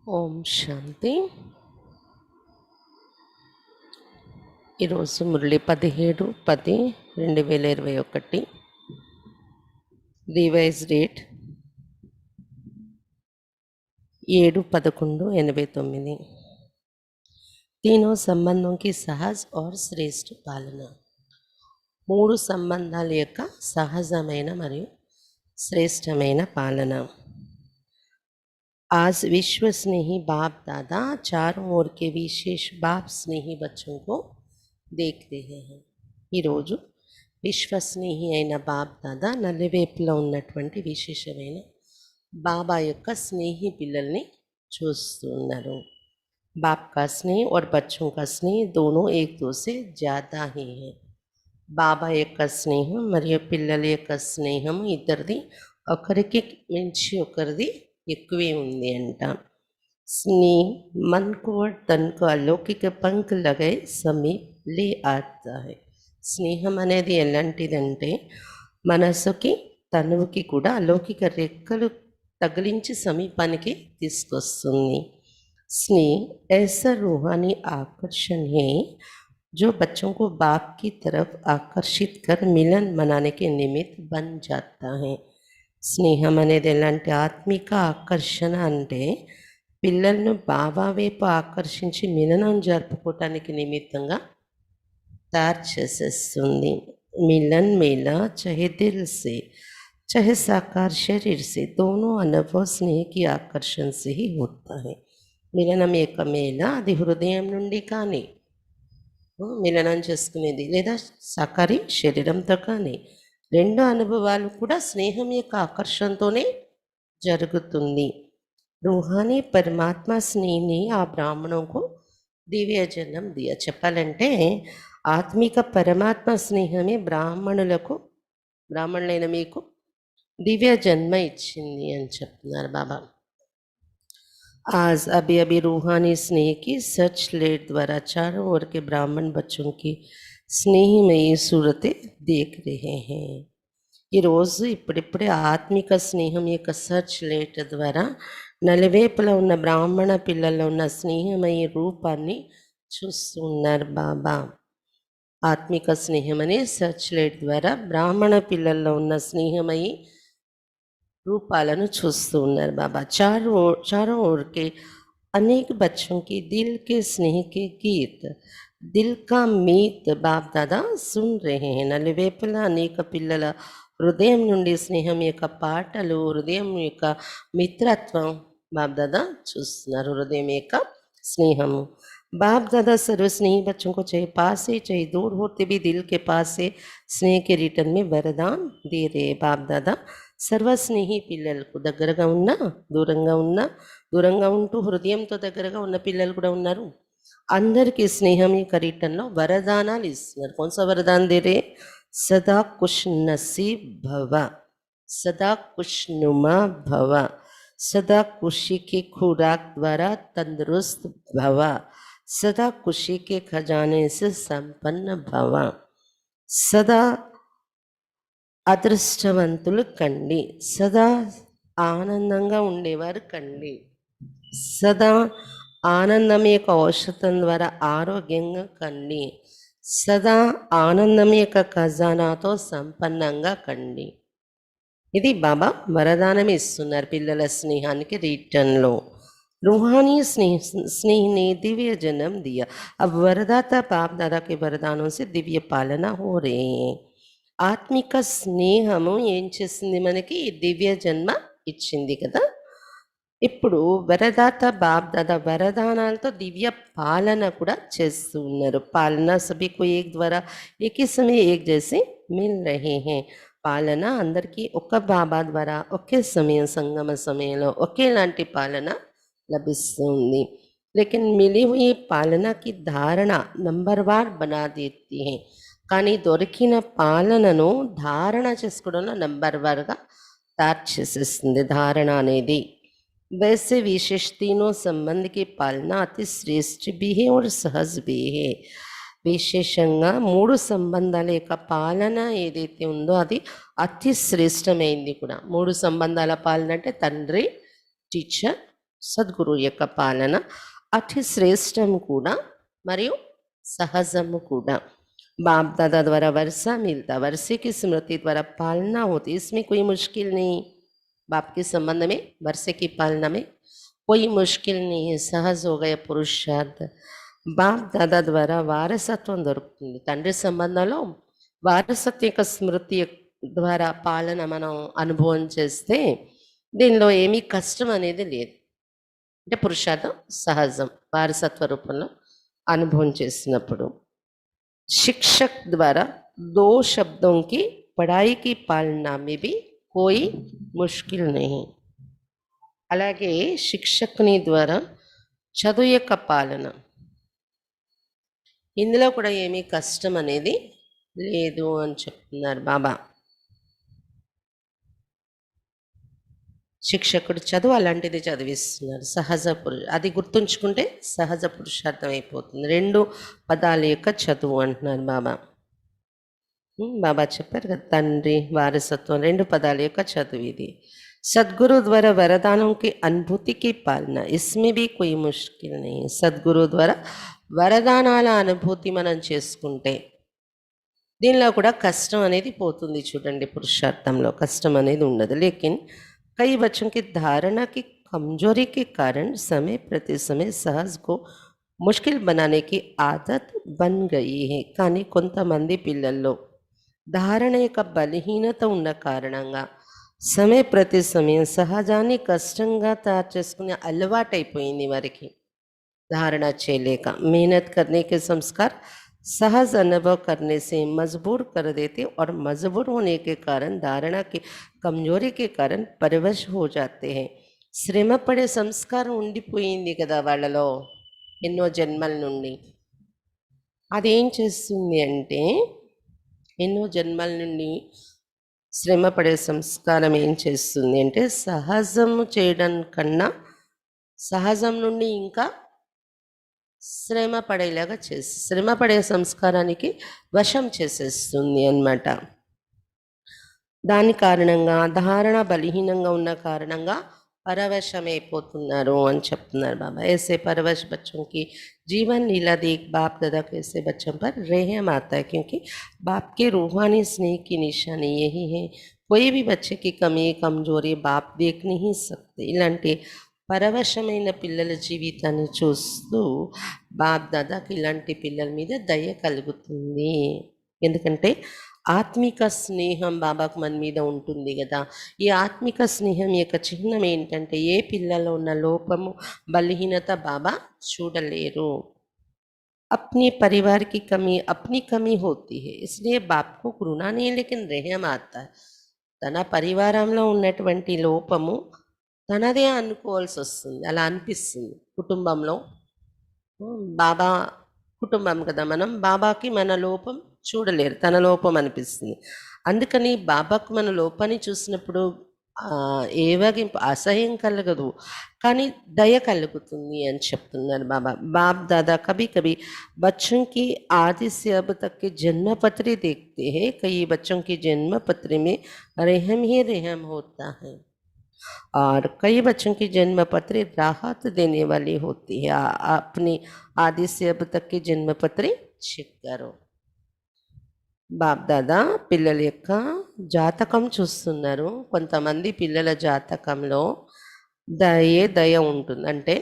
ఓం శాంతి. ఈరోజు Murali 17/10/2021, revise date 7/11/89. तीनों संबंधों की सहज और శ్రేష్ఠ పాలన. మూడు సంబంధాల యొక్క సహజమైన మరియు శ్రేష్టమైన పాలన. आज विश्व स्नेही बाप दादा चारों ओर के विशेष बाप स्नेही बच्चों को देख रहे हैं. ఈరోజు విశ్వస్నేహి అయిన బాప్ దాదా నలువైపులా ఉన్నటువంటి విశేషమైన బాబా యొక్క స్నేహి పిల్లల్ని చూస్తున్నారు. బాప్ का स्नेह और बच्चों का स्नेह दोनों एक दूसरे से ज़्यादा ही है. బాబా యొక్క స్నేహం మరియు పిల్లల యొక్క స్నేహం ఇద్దరిది ఒకరికి మించి ఒకరిది ఎక్కువే ఉంది అంట. स्नेह मन को और तन को अलौकिक पंख लगाए समीप ले आता है. స్నేహం అనేది ఎలాంటిదంటే మనసుకి తనువుకి కూడా అలౌకిక రెక్కలు తగిలించి సమీపానికి తీసుకొస్తుంది. स्नेह ऐसा रूहानी आकर्षण है जो बच्चों को बाप की तरफ आकर्षित कर मिलन मनाने के निमित्त बन जाता है. స్నేహం అనేది ఎలాంటి ఆత్మిక ఆకర్షణ అంటే పిల్లలను బాబా వైపు ఆకర్షించి మిలనం జరుపుకోవటానికి నిమిత్తంగా तैयार చేసేస్తుంది. मिलन मेला चाहे दिल से चाहे साकार शरीर से दोनों अनुभव स्नेह की आकर्षण से ही होता है. మిలనం యొక్క మేళ అది హృదయం నుండి కానీ మిలనం చేసుకునేది లేదా సాకారి శరీరంతో కానీ రెండు అనుభవాలు కూడా స్నేహం యొక్క ఆకర్షణతోనే జరుగుతుంది. रूहानी परमात्मा स्नेह ने आ ब्राह्मणों को दिव्य जन्म दिया. చెప్పాలంటే ఆత్మిక పరమాత్మ స్నేహమే బ్రాహ్మణులైన మీకు దివ్య జన్మ ఇచ్చింది అని చెప్తున్నారు బాబా. आज अभी अभी रूहानी स्नेह की सर्च लेट द्वारा चारों ओर के ब्राह्मण बच्चों की स्नेहमयी सूरतें देख रहे हैं. ఈరోజు ఇప్పుడిప్పుడే ఆత్మిక స్నేహం యొక్క సర్చ్ లేట్ ద్వారా నలువైపులా ఉన్న బ్రాహ్మణ పిల్లల్లో ఉన్న స్నేహమయ్యే రూపాన్ని చూస్తున్నారు బాబా. ఆత్మిక స్నేహం అనే సర్చ్ లైట్ ద్వారా బ్రాహ్మణ పిల్లల్లో ఉన్న స్నేహమయ్యి रूपाలను చూస్తూ ఉన్నారు బాబా. चारों ओर के अनेक बच्चों की दिल के स्नेह के गीत दिल का मीत बाप दादा सुन रहे हैं. నలువైపులా అనేక పిల్లల హృదయం నుండి స్నేహం యొక్క పాటలు, హృదయం యొక్క మిత్రత్వం బాప్ దాదా చూస్తున్నారు. హృదయం యొక్క స్నేహము. बाप दादा सर्वस्नेही बच्चों को चाहे पास से चाहे दूर होते भी दिल के पास से स्नेह के रिटर्न में वरदान दे रहे. बाप दादा సర్వస్నేహి పిల్లలకు దగ్గరగా ఉన్నా దూరంగా ఉంటూ హృదయంతో దగ్గరగా ఉన్న పిల్లలు కూడా ఉన్నారు. అందరికీ స్నేహం యొక్క రిటర్న్లో వరదానాలు ఇస్తున్నారు. కౌన్సా వరదాన్ దేరే? సదా కుష్ నసీబ్ భవ, సదా खुशनुमा भव, सदा खुशी की खुराक द्वारा तंदुरुस्त भव, सदा खुशी के खजाने से संपन्न भव, सदा అదృష్టవంతులు కండి, సదా ఆనందంగా ఉండేవారు కండి, సదా ఆనందం యొక్క ఔషధం ద్వారా ఆరోగ్యంగా కండి, సదా ఆనందం యొక్క ఖజానాతో సంపన్నంగా కండి. ఇది బాబా వరదానం ఇస్తున్నారు పిల్లల స్నేహానికి రిటర్న్లో. रूहानी स्नेह ने दिव्य जन्म दिया. अब वरदाता बाप दादा के वरदानों से दिव्य पालना हो रहे हैं. ఆత్మిక స్నేహము ఏం చేసింది? మనకి దివ్య జన్మ ఇచ్చింది కదా. ఇప్పుడు వరదాత బాప్ దాదా వరదానాలతో దివ్య పాలన కూడా చేస్తూ ఉన్నారు. పాలన సభీకు ఏక్ ద్వారా ఏకీ సమయ ఏక్ జైసే మిల్ రహే హే. పాలన అందరికీ ఒక బాబా ద్వారా ఒకే సమయం సంగమ సమయంలో ఒకేలాంటి పాలన లభిస్తుంది. लेकिन मिली हुई पालना की धारणा नंबरवार बना देती है. కానీ దొరికిన పాలనను ధారణ చేసుకోవడంలో నంబర్ వన్గా తయారు చేసేస్తుంది ధారణ అనేది. वैसे विशेष तीनों संबंध की पालना अति श्रेष्ठ भी है और सहज भी है. విశేషంగా మూడు సంబంధాల యొక్క పాలన ఏదైతే ఉందో అది అతి శ్రేష్టమైంది కూడా. మూడు సంబంధాల పాలన అంటే తండ్రి, టీచర్ సద్గురు యొక్క పాలన అతి శ్రేష్టం కూడా మరియు సహజము కూడా। बाप दादा द्वारा वर्षा मिलता, वर्षे की स्मृति द्वारा पालना होती, इसमें कोई मुश्किल नहीं। बाप के संबंध में वर्षे की पालना में कोई मुश्किल नहीं है, सहज हो गया पुरुषार्थ। बाप दादा ద్వారా వారసత్వం దొరుకుతుంది। తండ్రి సంబంధంలో వారసత్వ యొక్క స్మృతి ద్వారా పాలన మనం అనుభవం చేస్తే దీనిలో ఏమీ కష్టం అనేది లేదు। అంటే పురుషార్థం సహజం వారసత్వ రూపంలో అనుభవం చేసినప్పుడు। शिक्षक द्वारा 2 शब्दों की पढ़ाई की पालना में भी कोई मुश्किल नहीं। అలాగే శిక్షకుని ద్వారా చదువు యొక్క పాలన, ఇందులో కూడా ఏమీ కష్టం అనేది లేదు అని చెప్తున్నారు బాబా। శిక్షకుడు చదువు అలాంటిది చదివిస్తున్నారు, సహజ అది గుర్తుంచుకుంటే సహజ పురుషార్థం అయిపోతుంది। 2 పదాల యొక్క చదువు అంటున్నారు బాబా। బాబా చెప్పారు కదా, తండ్రి వారసత్వం 2 పదాల యొక్క చదువు ఇది। సద్గురు ద్వారా వరదానం కి అనుభూతి కి పాలన, इसमें भी कोई मुश्किल नहीं। సద్గురు ద్వారా వరదానాల అనుభూతి మనం చేసుకుంటే దీనిలో కూడా కష్టం అనేది పోతుంది। చూడండి పురుషార్థంలో కష్టం అనేది ఉండదు। लेकिन कई बच्चों की धारणा की कमजोरी के कारण समय प्रति समय सहज को मुश्किल बनाने की आदत बन गई है। కానీ కొంతమంది పిల్లల్లో ధారణ యొక్క బలహీనత ఉన్న కారణంగా సమయ ప్రతి సమయం సహజాన్ని కష్టంగా తయారు చేసుకునే అలవాటైపోయింది వారికి। धारणा చేయలేక मेहनत करने के संस्कार सहज अनुभव करने से मजबूर कर देते और मजबूर होने के कारण धारणा की कमजोरी के कारण परवश हो जाते हैं। శ్రమ పడే సంస్కారం ఉండిపోయింది కదా వాళ్ళలో ఎన్నో జన్మల నుండి, అదేం చేస్తుంది అంటే ఎన్నో జన్మల నుండి శ్రమ పడే సంస్కారం ఏం చేస్తుంది అంటే సహజము చేయడం కన్నా సహజం నుండి ఇంకా శ్రమ పడేలాగా చేసి శ్రమ పడే సంస్కారానికి వశం చేసేస్తుంది అన్నమాట। దాని కారణంగా ధారణ బలహీనంగా ఉన్న కారణంగా పరవశమైపోతున్నారు అని చెప్తున్నారు బాబా। ऐसे परवश बच्चों की जीवन लीला देख बाप दादा को ऐसे बच्चों पर रहम आता है, क्योंकि बाप के रूहानी स्नेह की निशानी यही है। कोई भी बच्चे की कमी कमजोरी बाप देख नहीं सकते। इलांటి పరవశమైన పిల్లల జీవితాన్ని చూస్తూ బాప్ దాదాకి ఇలాంటి పిల్లల మీద దయ కలుగుతుంది। ఎందుకంటే ఆత్మిక స్నేహం బాబాకు మన మీద ఉంటుంది కదా। ఈ ఆత్మిక స్నేహం యొక్క చిహ్నం ఏంటంటే ఏ పిల్లలో ఉన్న లోపము బలహీనత బాబా చూడలేరు। अपने परिवार की कमी अपनी कमी होती है, इसलिए बाप को घृणा नहीं लेकिन रहम आता है। తన పరివారంలో ఉన్నటువంటి లోపము తనదే అనుకోవాల్సి వస్తుంది, అలా అనిపిస్తుంది। కుటుంబంలో బాబా కుటుంబం కదా మనం, బాబాకి మన లోపం చూడలేరు, తన లోపం అనిపిస్తుంది। అందుకని బాబాకు మన లోపాన్ని చూసినప్పుడు ఏవగింపు అసహ్యం కలగదు, కానీ దయ కలుగుతుంది అని చెప్తున్నారు బాబా। बाप दादा कभी कभी बच्चों की आदि से अब तक के जन्म पत्री देखते हैं। कई बच्चों की जन्म पत्री में रहम ही रहम होता है और कई बच्चों की जन्म पत्री राहत देने वाली होती है। अपनी आदि से अब तक की जन्म पत्री चेक करो। బాప్ దాదా పిల్లల యొక్క జాతకం చూస్తున్నారు। కొంతమంది పిల్లల జాతకంలో దయ ఉంటుంది, అంటే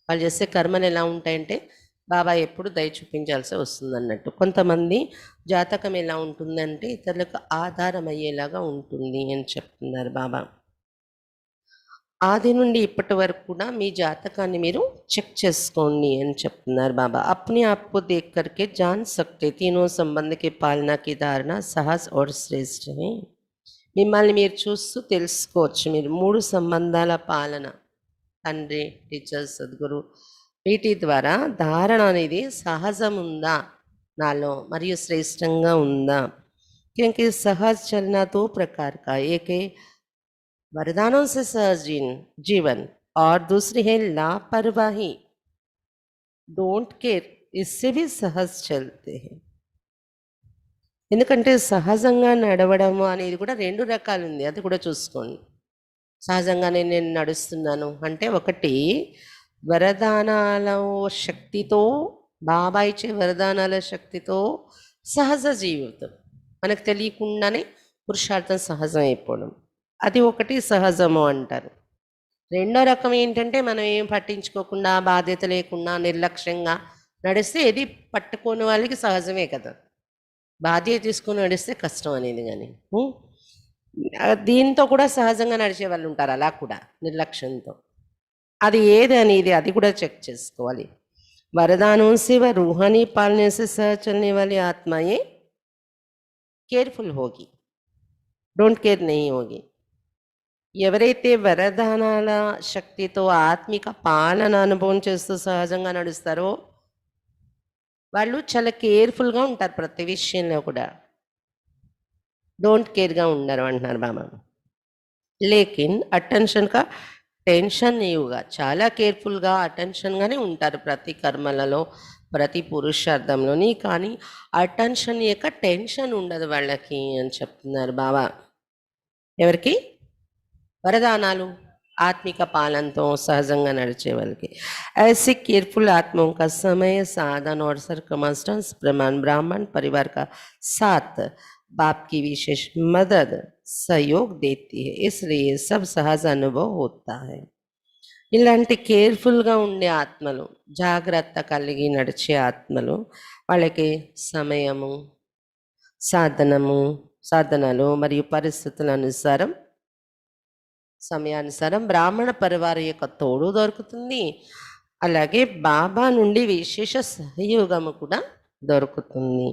వాళ్ళు చేసే కర్మలు ఎలా ఉంటాయంటే బాబా ఎప్పుడు దయ చూపించాల్సి వస్తుంది అన్నట్టు। కొంతమంది జాతకం ఎలా ఉంటుందంటే ఇతరులకు ఆధారం అయ్యేలాగా ఉంటుంది అని చెప్తున్నారు బాబా। ఆది నుండి ఇప్పటి వరకు కూడా మీ జాతకాన్ని మీరు చెక్ చేసుకోండి అని చెప్తున్నారు బాబా। अपने आप को देख करके जान सकते तीनों संबंध के पालना की धारणा सहज और श्रेष्ठ है। మిమ్మల్ని మీరు చూస్తూ తెలుసుకోవచ్చు, మీరు 3 సంబంధాల పాలన తండ్రి టీచర్ సద్గురు వీటి ద్వారా ధారణ అనేది సహజం ఉందా నాలో మరియు శ్రేష్టంగా ఉందా। क्योंकि सहज चलना 2 प्रकार का, एक है वरदानों से सहज जीवन और दूसरी है लापरवाही डोंट केयर, इससे भी सहज चलते हैं। ఎందుకంటే సహజంగా నడవడం అనేది కూడా 2 రకాలు ఉంది, అది కూడా చూసుకోండి। సహజంగానే నేను నడుస్తున్నాను అంటే ఒకటి వరదానాల శక్తితో బాబా ఇచ్చే వరదానాల శక్తితో సహజ జీవితం మనకు తెలియకుండానే పురుషార్థం సహజం అయిపోవడం అది ఒకటి సహజము అంటారు. రెండో రకం ఏంటంటే మనం ఏం పట్టించుకోకుండా బాధ్యత లేకుండా నిర్లక్ష్యంగా నడిస్తే ఇది పట్టుకోని వాళ్ళకి సహజమే కదా. బాధ్యత తీసుకొని నడిస్తే కష్టం అనేది కానీ దీంతో కూడా సహజంగా నడిచే వాళ్ళు ఉంటారు అలా కూడా నిర్లక్ష్యంతో. అది ఏది అనేది అది కూడా చెక్ చేసుకోవాలి. वरदानों से व रूहानी पालने से सह चलने वाली आत्माएं केयरफुल होगी, डोंट केयर नहीं होगी. ఎవరైతే వరదానాల శక్తితో ఆత్మిక పాలన అనుభవం చేస్తూ సహజంగా నడుస్తారో వాళ్ళు చాలా కేర్ఫుల్గా ఉంటారు ప్రతి విషయంలో కూడా. డోంట్ కేర్గా ఉండరు అంటున్నారు బాబా. లేకిన్ అటెన్షన్గా టెన్షన్ నీవుగా చాలా కేర్ఫుల్గా అటెన్షన్గానే ఉంటారు ప్రతి కర్మలలో ప్రతి పురుషార్థంలోని. కానీ అటెన్షన్ యొక్క టెన్షన్ ఉండదు వాళ్ళకి అని చెప్తున్నారు బాబా. ఎవరికి? वरदानालु आत्मिक पालन तो सहजंगा नड़चे वाले. ऐसे केयरफुल आत्माओं का समय साधन और सर्कमस्टेंस प्रमाण ब्राह्मण परिवार का साथ बाप की विशेष मदद सहयोग देती है, इसलिए सब सहज अनुभव होता है. ఇలాంటి కేర్ఫుల్గా ఉండే ఆత్మలు జాగ్రత్త కలిగి నడిచే ఆత్మలు వాళ్ళకి సమయము సాధనలు మరియు పరిస్థితుల అనుసారం సమయానుసారం బ్రాహ్మణ పరివారం యొక్క తోడు దొరుకుతుంది. అలాగే బాబా నుండి విశేష సహయోగము కూడా దొరుకుతుంది.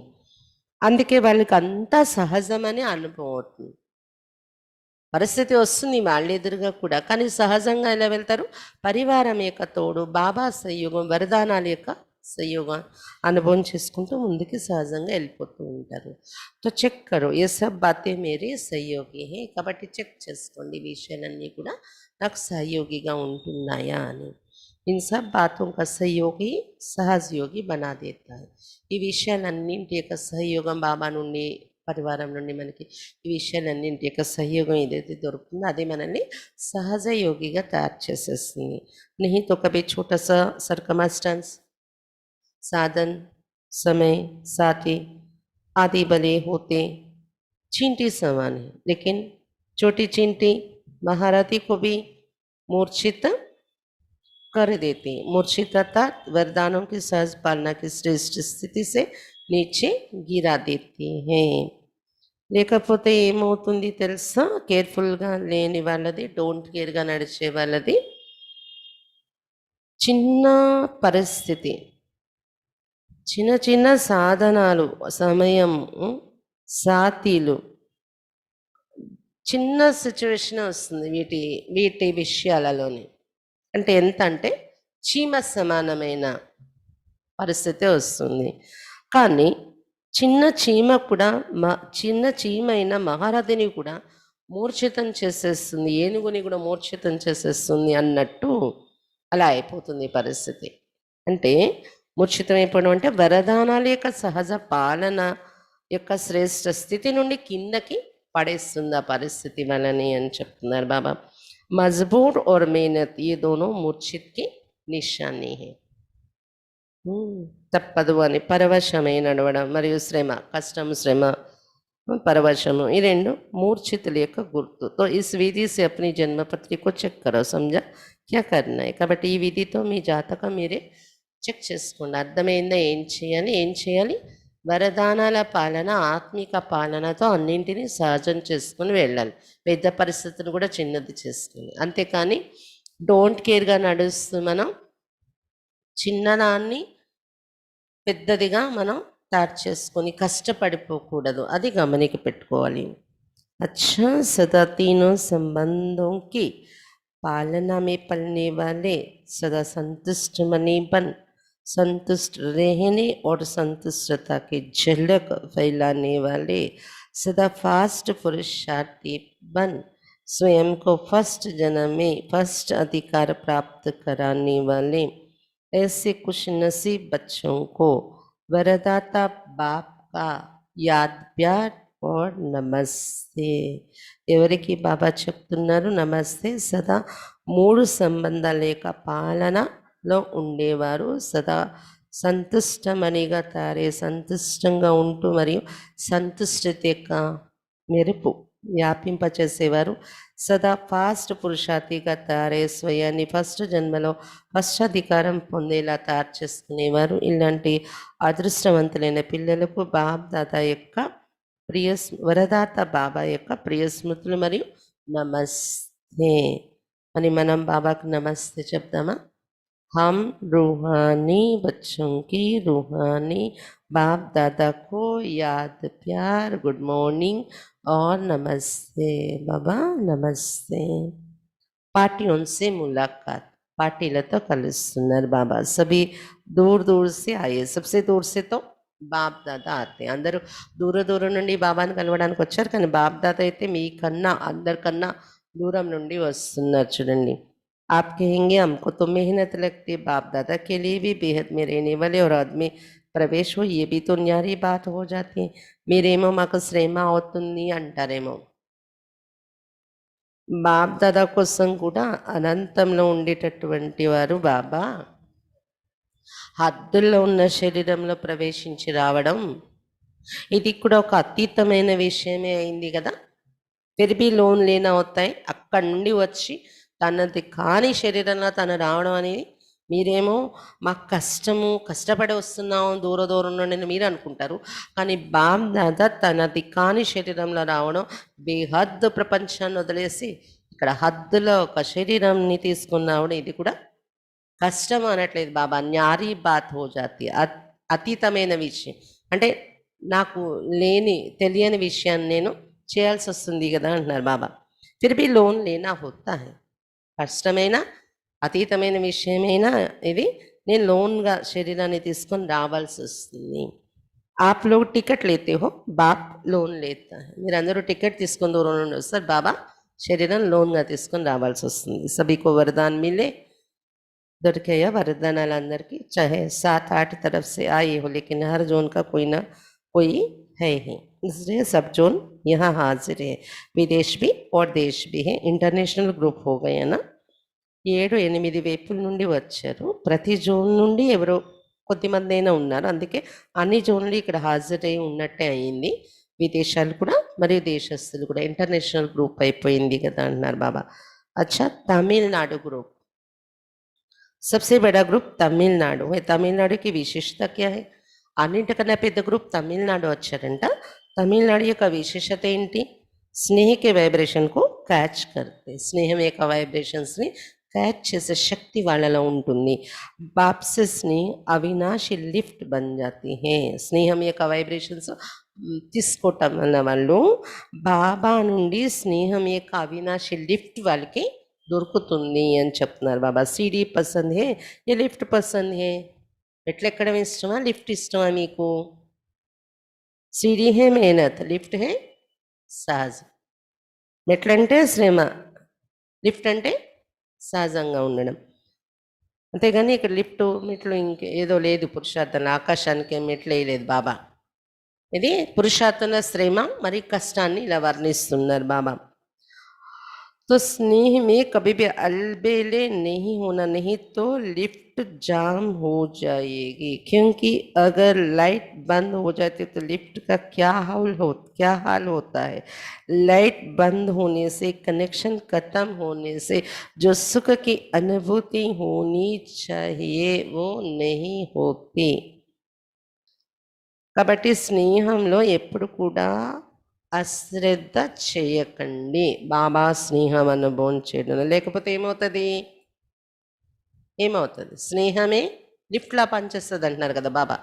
అందుకే వాళ్ళకి అంతా సహజమని అనుభవం అవుతుంది. పరిస్థితి వస్తుంది వాళ్ళ ఎదురుగా కూడా, కానీ సహజంగా ఎలా వెళ్తారు? పరివారం యొక్క తోడు, బాబా సహయోగం, వరదానాల యొక్క సహయోగం అనుభవం చేసుకుంటూ ముందుకి సహజంగా వెళ్ళిపోతూ ఉంటారు. తో చెక్ కరో ఏ సబ్ బాతే మేరే సహయోగి హే. కాబట్టి చెక్ చేసుకోండి ఈ విషయాలన్నీ కూడా నాకు సహయోగిగా ఉంటున్నాయా అని. ఇన్ సబ్ బాతోं का सहयोगी सहज योगी बना देता है. ఈ విషయాలన్నింటి యొక్క సహయోగం బాబా నుండి పరివారం నుండి మనకి ఈ విషయాలన్నింటి యొక్క సహయోగం ఏదైతే దొరుకుతుందో అది మనల్ని సహజ యోగిగా తయారు చేసేస్తుంది. नहीं तो कभी छोटा सा सर्कमस्टेंस साधन समय साथी आदि भले होते चींटी समान है, लेकिन छोटी चींटी महारथी को भी मूर्छित कर देती. मूर्छित अर्थात वरदानों की सहज पालना की श्रेष्ठ स्थिति से नीचे गिरा देती है. లేకపోతే ఏమవుతుంది తెలుసా? కేర్ఫుల్గా లేని వాళ్ళది, డోంట్ కేర్గా నడిచే వాళ్ళది చిన్న పరిస్థితి, చిన్న చిన్న సాధనాలు, సమయం, సాతీలు, చిన్న సిచ్యువేషన్ వస్తుంది వీటి విషయాలలోని. అంటే ఎంత అంటే చీమ సమానమైన పరిస్థితి వస్తుంది. కానీ చిన్న చీమైన మహారథిని కూడా మూర్ఛితం చేసేస్తుంది, ఏనుగుని కూడా మూర్ఛితం చేసేస్తుంది అన్నట్టు అలా అయిపోతుంది పరిస్థితి. అంటే మూర్ఛితం అయిపోవడం అంటే వరదానాల యొక్క సహజ పాలన యొక్క శ్రేష్ఠ స్థితి నుండి కిందకి పడేస్తుంది ఆ పరిస్థితి వలని అని చెప్తున్నారు బాబా. మజబూర్ और मेहनत ये दोनों मूर्छित की निशानी है. తప్పదు అని పరవశమై నడవడం మరియు శ్రమ, కష్టం, శ్రమ, పరవశము ఈ రెండు మూర్ఛితుల యొక్క గుర్తు. తో ఇస్ విధి से अपनी जन्मपत्री को చెక్ करो, समझा क्या करना है. కాబట్టి ఈ విధితో మీ జాతకం మీరే చెక్ చేసుకోండి. అర్థమైందా ఏం చేయాలి? వరదానాల పాలన, ఆత్మిక పాలనతో అన్నింటినీ సహజం చేసుకుని వెళ్ళాలి. పెద్ద పరిస్థితులు కూడా చిన్నది చేసుకుని. అంతేకాని డోంట్ కేర్గా నడుస్తూ మనం చిన్నదాన్ని పెద్దదిగా మనం తయారు చేసుకొని కష్టపడిపోకూడదు. అది గమనిక పెట్టుకోవాలి. अच्छा सदा तीनों संबंधों की पालना में पलने वाले सदा संतुष्ट मनी बन संतुष्ट रहने और संतुष्टता की झलक फैलाने वाले सदा फास्ट पुरुषार्थी बन स्वयं को फर्स्ट जन्म में फर्स्ट अधिकार प्राप्त कराने वाले ऐसे कुछ नसीब बच्चों को वरदाता बाप का याद प्यार और नमस्ते. ఎవరికి బాబా చెప్తున్నారు నమస్తే? సదా 3 సంబంధాల యొక్క పాలనలో ఉండేవారు, సదా సంతుష్టమణిగా సంతుష్టంగా ఉంటూ మరియు సంతుష్టత యొక్క మెరుపు వ్యాపింపచేసేవారు, సదా ఫాస్ట్ పురుషార్థిగా స్వయాన్ని ఫస్ట్ జన్మలో ఫస్ట్ అధికారం పొందేలా తయారు చేసుకునేవారు. ఇలాంటి అదృష్టవంతులైన పిల్లలకు బాబ్ దాదా యొక్క వరదాత బాబా యొక్క ప్రియ స్మృతులు మరియు నమస్తే అని మనం బాబాకు నమస్తే చెప్దామా? हम रूहानी बच्चों की रूहानी बाप दादा को याद प्यार गुड मॉर्निंग और नमस्ते बाबा नमस्ते. पार्टियों से मुलाकात, पार्टीలతో కలుస్తున్నారు బాబా. सभी दूर दूर से आए, सबसे दूर से तो బాప్ దాదా ఆతే. అందరూ దూర దూరం నుండి బాబాని కలవడానికి వచ్చారు, కానీ బాప్ దాదా అయితే మీకన్నా అందరికన్నా దూరం నుండి వస్తున్నారు. చూడండి, आप कहेंगे हमको तो मेहनत लगती है, बाप दादा के लिए भी बेहद में रहने वाले और आदमी ప్రవేశ हो ये भी तो न्यारी बात हो जाती है. మీరేమో మాకు శ్రమ అవుతుంది అంటారేమో. బాప్ దాదా కోసం కూడా అనంతంలో ఉండేటటువంటి వారు బాబా హద్దుల్లో ఉన్న శరీరంలో ప్రవేశించి రావడం, ఇది కూడా ఒక అతీతమైన విషయమే అయింది కదా. ఫిర్ భీ లోన్ లేనా అవుతాయి, అక్కడి నుండి వచ్చి తనది కాని శరీరంలో తను రావడం అనేది, మీరేమో మాకు కష్టపడి వస్తున్నాం దూర దూరం నుండి మీరు అనుకుంటారు, కానీ బాప్ దాదా తనది కాని శరీరంలో రావడం, బేహద్దు ప్రపంచాన్ని వదిలేసి ఇక్కడ హద్దులో ఒక శరీరంని తీసుకున్నాడు, ఇది కూడా కష్టం అనట్లేదు బాబా. న్యారీ బాత్ హో జాతి, అతీతమైన విషయం అంటే నాకు తెలియని విషయాన్ని నేను చేయాల్సి వస్తుంది కదా అంటున్నారు బాబా. ఫిర్ భీ లోన్ లేనా హోతా హై, కష్టమైన అతీతమైన విషయమైనా ఇది నేను లోన్గా శరీరాన్ని తీసుకొని రావాల్సి వస్తుంది. ఆప్ లోగ్ టికెట్ లేతే హో, బాప్ లోన్ లేతా హై. మీరు అందరూ టికెట్ తీసుకొని దూరం నుండి వస్తారు, బాబా శరీరం లోన్గా తీసుకొని రావాల్సి వస్తుంది. సభీకో వరదాన్ మిలే, దొరికాయా వరదానాలందరికీ, చాహే 7-8 तरफ से आए हो, लेकिन हर जोन का कोई ना कोई है ही, इसलिए सब जोन यहाँ हाजिर है. विदेश भी और देश भी है, इंटरनेशनल ग्रुप हो गए ना. 7-8 వైపుల నుండి వచ్చారు, ప్రతి జోన్ నుండి ఎవరో కొద్దిమంది అయినా ఉన్నారు, అందుకే అన్ని జోన్లు ఇక్కడ హాజరై ఉన్నట్టే అయింది. విదేశాలు కూడా మరియు దేశస్తులు కూడా ఇంటర్నేషనల్ గ్రూప్ అయిపోయింది కదా అంటున్నారు బాబా. అచ్చా, తమిళనాడు గ్రూప్ सबसे बड़ा ग्रुप तमिलनाडु है. तमिलनाडु की विशेषता क्या है? అన్నింటికన్నా పెద్ద గ్రూప్ తమిళనాడు వచ్చారంట. తమిళనాడు యొక్క విశేషత ఏంటి? స్నేహ के వైబ్రేషన్ को క్యాచ్ करते, స్నేహం యొక్క వైబ్రేషన్స్ని క్యాచ్ చేసే శక్తి వాళ్ళలో ఉంటుంది. బాప్ से स्नेह అవినాశి లిఫ్ట్ బన్ జాతి హే. స్నేహం యొక్క వైబ్రేషన్స్ తీసుకోవటం వల్ల వాళ్ళు బాబా నుండి స్నేహం యొక్క అవినాశి లిఫ్ట్ వాళ్ళకి దొరుకుతుంది అని చెప్తున్నారు బాబా. సీడీ పసంద్ హే, ఏ లిఫ్ట్ పసంద్ హే. ఎట్లెక్కడం ఇష్టమా, లిఫ్ట్ ఇష్టమా మీకు? సీడీ హే మెహనత్, లిఫ్ట్ హే సహజ్. మెట్లంటే శ్రమ, లిఫ్ట్ అంటే సహజంగా ఉండడం. అంతేగాని ఇక్కడ లిఫ్ట్ మెట్లు ఇంకేదో లేదు పురుషార్థంలో, ఆకాశానికి మెట్లు వేయలేదు బాబా. ఇది పురుషార్థంలో శ్రమ మరి కష్టాన్ని ఇలా వర్ణిస్తున్నారు బాబా. तो स्नेह में कभी भी अलबेले नहीं होना, नहीं तो लिफ्ट जाम हो जाएगी. क्योंकि अगर लाइट बंद हो जाती तो लिफ्ट का क्या हाल होता है. लाइट बंद होने से, कनेक्शन खत्म होने से जो सुख की अनुभूति होनी चाहिए वो नहीं होती. కాబట్టి స్నేహంలో ఎప్పుడు కూడా అశ్రద్ధ చేయకండి. బాబా స్నేహం అనుభవం చేయడం, లేకపోతే ఏమవుతుంది? స్నేహమే లిఫ్ట్లా పనిచేస్తుంది అంటున్నారు కదా బాబా.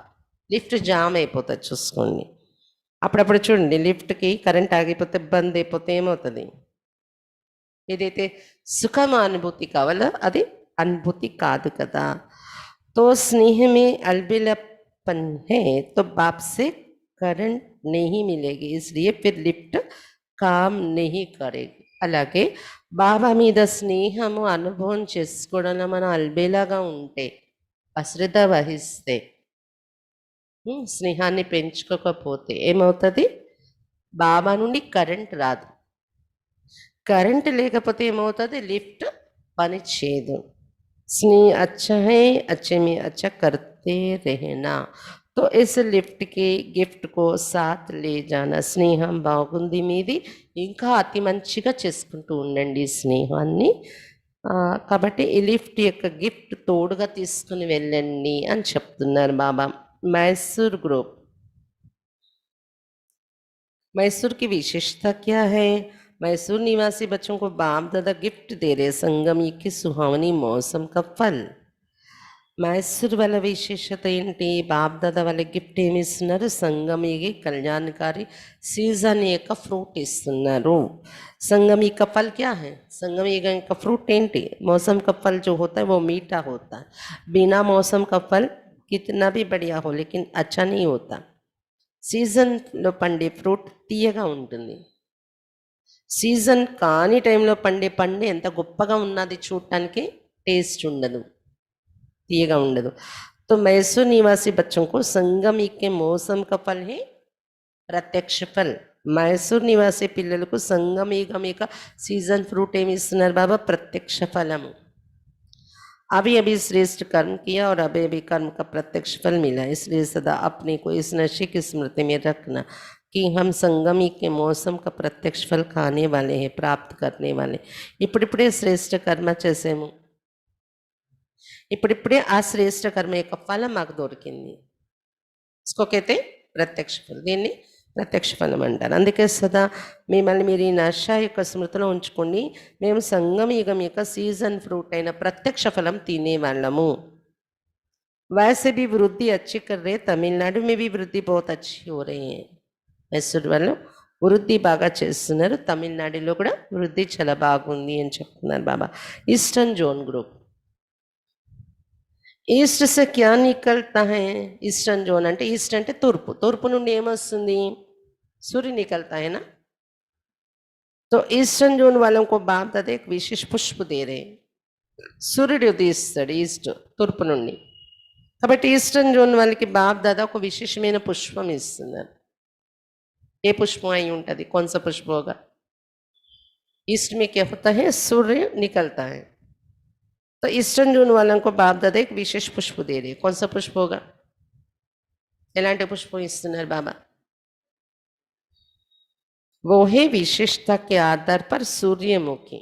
లిఫ్ట్ జామ్ అయిపోతుంది, చూసుకోండి. అప్పుడప్పుడు చూడండి, లిఫ్ట్కి కరెంట్ ఆగిపోతే బంద్ అయిపోతే ఏమవుతుంది? ఏదైతే సుఖం అనుభూతి కావాలో అది అనుభూతి కాదు కదా. తో స్నేహమే అల్బిలపన్ హే, తో బాప్ సే करंट नहीं मिलेगी, इसलिए फिर लिफ्ट काम नहीं करेगी. అలాగే బాబా మీద స్నేహము అనుభవం చేసుకోవడంలో మనం అల్బేలాగా ఉంటే, అశ్రద్ధ వహిస్తే, స్నేహాన్ని పెంచుకోకపోతే ఏమవుతుంది? బాబా నుండి కరెంట్ రాదు. కరెంట్ లేకపోతే ఏమవుతుంది, లిఫ్ట్ పని చేయదు. स्नेह अच्छा है, अच्छे में अच्छा करते रहना. तो इस लिफ्ट के గిఫ్ట్ को साथ ले जाना. స్నేహం బాగుంది మీది, ఇంకా అతి మంచిగా చేసుకుంటూ ఉండండి ఈ స్నేహాన్ని. కాబట్టి ఈ లిఫ్ట్ యొక్క గిఫ్ట్ తోడుగా తీసుకుని వెళ్ళండి అని చెప్తున్నారు బాబా. मैसूर ग्रुप, मैसूर की विशेषता क्या है? मैसूर निवासी बच्चों को बाप दादा गिफ्ट दे रहे संगम की सुहावनी मौसम का फल. మైసూర్ వాళ్ళ విశేషత ఏంటి? బాప్దాదా వాళ్ళ గిఫ్ట్ ఏమి ఇస్తున్నారు? సంగమికి కళ్యాణకారి సీజన్ యొక్క ఫ్రూట్ ఇస్తున్నారు. संगमी का फल क्या है? संगमी का फ्रूट ఏంటి? मौसम का फल जो होता है वो मीठा होता है. बिना मौसम का फल कितना भी बढ़िया हो लेकिन अच्छा नहीं होता. సీజన్లో పండే ఫ్రూట్ తీయగా ఉంటుంది. సీజన్ కాని టైంలో పండే పండు ఎంత గొప్పగా ఉన్నది చూడటానికి టేస్ట్ ఉండదు, తీయగా ఉండదు. तो मैसूर निवासी बच्चों को संगमी के मौसम का फल है प्रत्यक्ष फल. మైసూర్ నివాసి పిల్లలకు సంగమయుగం యొక్క సీజన్ ఫ్రూట్ ఏమి ఇస్తున్నారు బాబా? ప్రత్యక్ష ఫలము. अभी अभी श्रेष्ठ कर्म किया और अभी अभी कर्म का प्रत्यक्ष फल मिला. इसलिए सदा अपने को इस नशे की स्मृति में रखना कि हम संगमी के मौसम का प्रत्यक्ष फल खाने वाले हैं, प्राप्त करने वाले. ఇప్పుడిప్పుడే శ్రేష్ఠ కర్మ చేసాము, ఇప్పుడిప్పుడే ఆ శ్రేష్ఠ కర్మ యొక్క ఫలం మాకు దొరికింది. ఇసుకోకైతే ప్రత్యక్ష ఫలం, దీన్ని ప్రత్యక్ష ఫలం అంటారు. అందుకే సదా మిమ్మల్ని మీరు ఈ నష యొక్క స్మృతిలో ఉంచుకోండి. మేము సంగమ యుగం యొక్క సీజన్ ఫ్రూట్ అయిన ప్రత్యక్ష ఫలం తినేవాళ్ళము. वैसे भी वृद्धि अच्छी कर रहे, तमिलनाडु में भी वृद्धि बहुत अच्छी हो रही है. మైసూర్ వాళ్ళు వృద్ధి బాగా చేస్తున్నారు, తమిళనాడులో కూడా వృద్ధి చాలా బాగుంది అని చెప్తున్నారు బాబా. ఈస్టర్న్ జోన్ గ్రూప్, ఈస్ట్ से क्या निकलता है? ఈస్టర్న్ జోన్ అంటే ఈస్ట్ అంటే తూర్పు, తూర్పు నుండి ఏమొస్తుంది? सूर्य निकलता है ना. तो ईस्टर्न जोन वालों को बाप दादा एक विशेष पुष्प दे रहे. సూర్యుడు ఉదయిస్తాడు ఈస్ట్, తూర్పు నుండి. కాబట్టి ఈస్టర్న్ జోన్ వాళ్ళకి బాప్ దాదా ఒక విశేషమైన పుష్పం ఇస్తున్నారు. ఏ పుష్పం అయి ఉంటుంది? కొంస పుష్ప होगा. ईस्ट में क्या होता है? सूर्य निकलता है. तो ईस्टर्न जोन वालों को बाप दादा एक विशेष पुष्प दे रहे. कौन सा पुष्प होगा? ఎలాంటి పుష్పం ఇస్తున్నారు బాబా? वो है विशेषता के आधार पर सूर्यमुखी,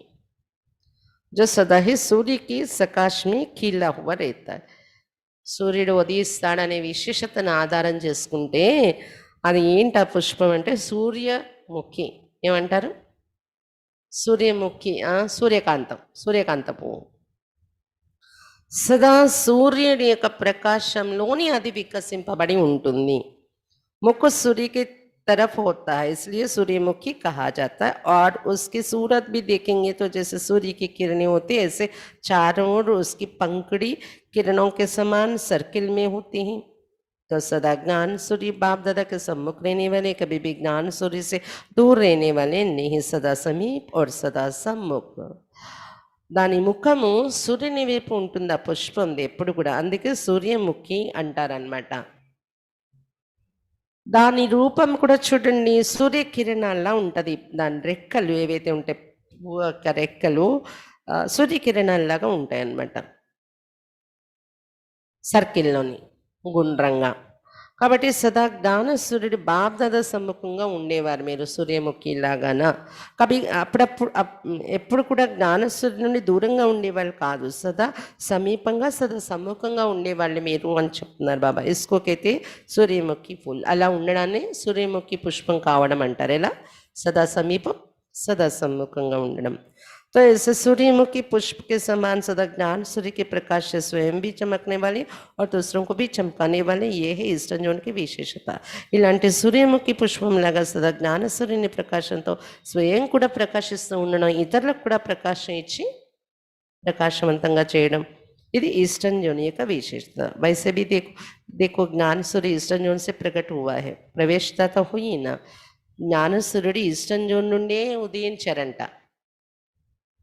जो सदा ही सूर्य की प्रकाश में खिला हुआ रहता है. సూర్యుడు ఉదయిస్తాడనే విశేషతను ఆధారం చేసుకుంటే అది ఏంటి ఆ పుష్పం అంటే సూర్యముఖి. ఏమంటారు? సూర్యముఖి, సూర్యకాంతం, సూర్యకాంత పువ్వు. సదా సూర్యుడి యొక్క ప్రకాశంలోని అది వికసింపబడి ఉంటుంది. ముక్కు సూర్యకి तरफ होता है, इसलिए सूर्यमुखी कहा जाता है. और उसकी सूरत भी देखेंगे तो जैसे सूर्य की किरणें होती है, ऐसे चारों ओर उसकी पंखड़ी किरणों के समान सर्किल में होती हैं. तो सदा ज्ञान सूर्य बाप दादा के सम्मुख रहने वाले, कभी भी ज्ञान सूर्य से दूर रहने वाले नहीं, सदा समीप और सदा सम्मुख. దాని ముఖము సూర్యుని వైపు ఉంటుంది ఆ పుష్పంది ఎప్పుడు కూడా, అందుకే సూర్యముఖి అంటారనమాట. దాని రూపం కూడా చూడండి సూర్యకిరణాల్లా ఉంటుంది. దాని రెక్కలు ఏవైతే ఉంటాయి, రెక్కలు సూర్యకిరణాల్లాగా ఉంటాయి అన్నమాట, సర్కిల్లోని గుండ్రంగా. కాబట్టి సదా జ్ఞాన సూర్యుడు బాప్ దాదా సమ్ముఖంగా ఉండేవారు మీరు సూర్యముఖి లాగాన. కవి అప్పుడప్పుడు ఎప్పుడు కూడా జ్ఞాన సూర్యుడి నుండి దూరంగా ఉండేవాళ్ళు కాదు, సదా సమీపంగా సదా సమ్ముఖంగా ఉండేవాళ్ళు మీరు అని చెప్తున్నారు బాబా. ఇసుకోకైతే సూర్యముఖి ఫుల్ అలా ఉండడాన్ని సూర్యముఖి పుష్పం కావడం అంటారు. ఎలా? సదా సమీపం, సదా సమ్ముఖంగా ఉండడం. तो ऐसे सूर्यमुखी पुष्प के समान सदा ज्ञान सूर्य के प्रकाश से स्वयं भी चमकने वाले और दूसरों को भी चमकाने वाले, ये है ఈస్టర్న్ జోన్ की విశేషత. ఇలాంటి సూర్యముఖి పుష్పం లాగా సదా జ్ఞాన సూర్యుని ప్రకాశంతో స్వయం కూడా ప్రకాశిస్తూ ఉండడం, ఇతరులకు కూడా ప్రకాశం ఇచ్చి ప్రకాశవంతంగా చేయడం, ఇది ఈస్టర్న్ జోన్ యొక్క విశేషత. वैसे भी देखो ज्ञान सूर्य ईस्टर्न जोन से प्रकट हुआ है. ప్రవేశత तो हुई ना. జ్ఞాన సూర్యుడు ఈస్టర్న్ జోన్ నుండే ఉదయించారంట.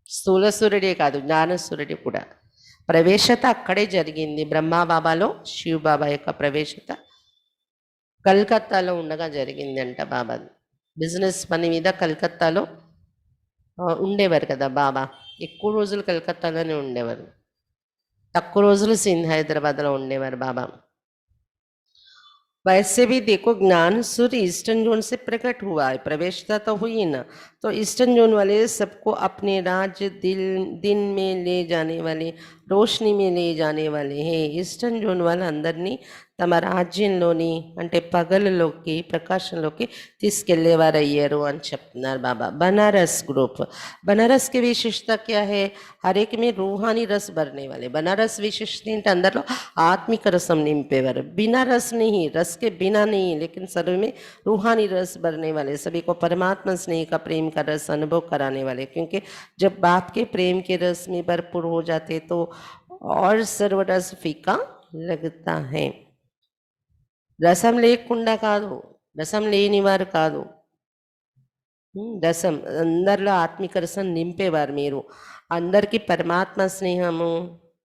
స్థూల సూర్యుడే కాదు, జ్ఞాన సూర్యుడు కూడా ప్రవేశత అక్కడే జరిగింది. బ్రహ్మాబాబాలో శివబాబా యొక్క ప్రవేశత కలకత్తాలో ఉండగా జరిగింది అంట. బాబా బిజినెస్ పని మీద కలకత్తాలో ఉండేవారు కదా బాబా. ఎక్కువ రోజులు కలకత్తాలోనే ఉండేవారు, తక్కువ రోజులు హైదరాబాద్లో ఉండేవారు బాబా. वैसे भी देखो, ज्ञान सूर्य ईस्टर्न जोन से प्रकट हुआ है, प्रवेशता तो हुई ना। तो ईस्टर्न जोन वाले सबको अपने राज्य दिन में ले जाने वाले, రోషని में ले जाने वाले हैं। ఈస్టర్న్ జోన్ వాళ్ళందరినీ తమ రాజ్యంలోని అంటే పగలులోకి ప్రకాశంలోకి తీసుకెళ్లేవారు అయ్యారు అని చెప్తున్నారు బాబా. బనారస్ గ్రూప్, बनारस की विशेषता क्या है? हर एक में रूहानी रस भरने वाले। बनारस विशेषता ఏంటి? అందరిలో ఆత్మిక రసం నింపేవారు। बिना रस नहीं, रस के बिना नहीं, लेकिन सभी में रूहानी रस भरने वाले, सभी को परमात्मा स्नेह का प्रेम का रस अनुभव कराने वाले। क्योंकि जब बाप के प्रेम के रस में भरपूर हो जाते तो और सर्वरस फीका लगता है। రసం లేకుండా కాదు, రసం లేని వారు కాదు, రసం అందరిలో ఆత్మిక రసం నింపేవారు మీరు. అందరికీ పరమాత్మ స్నేహము,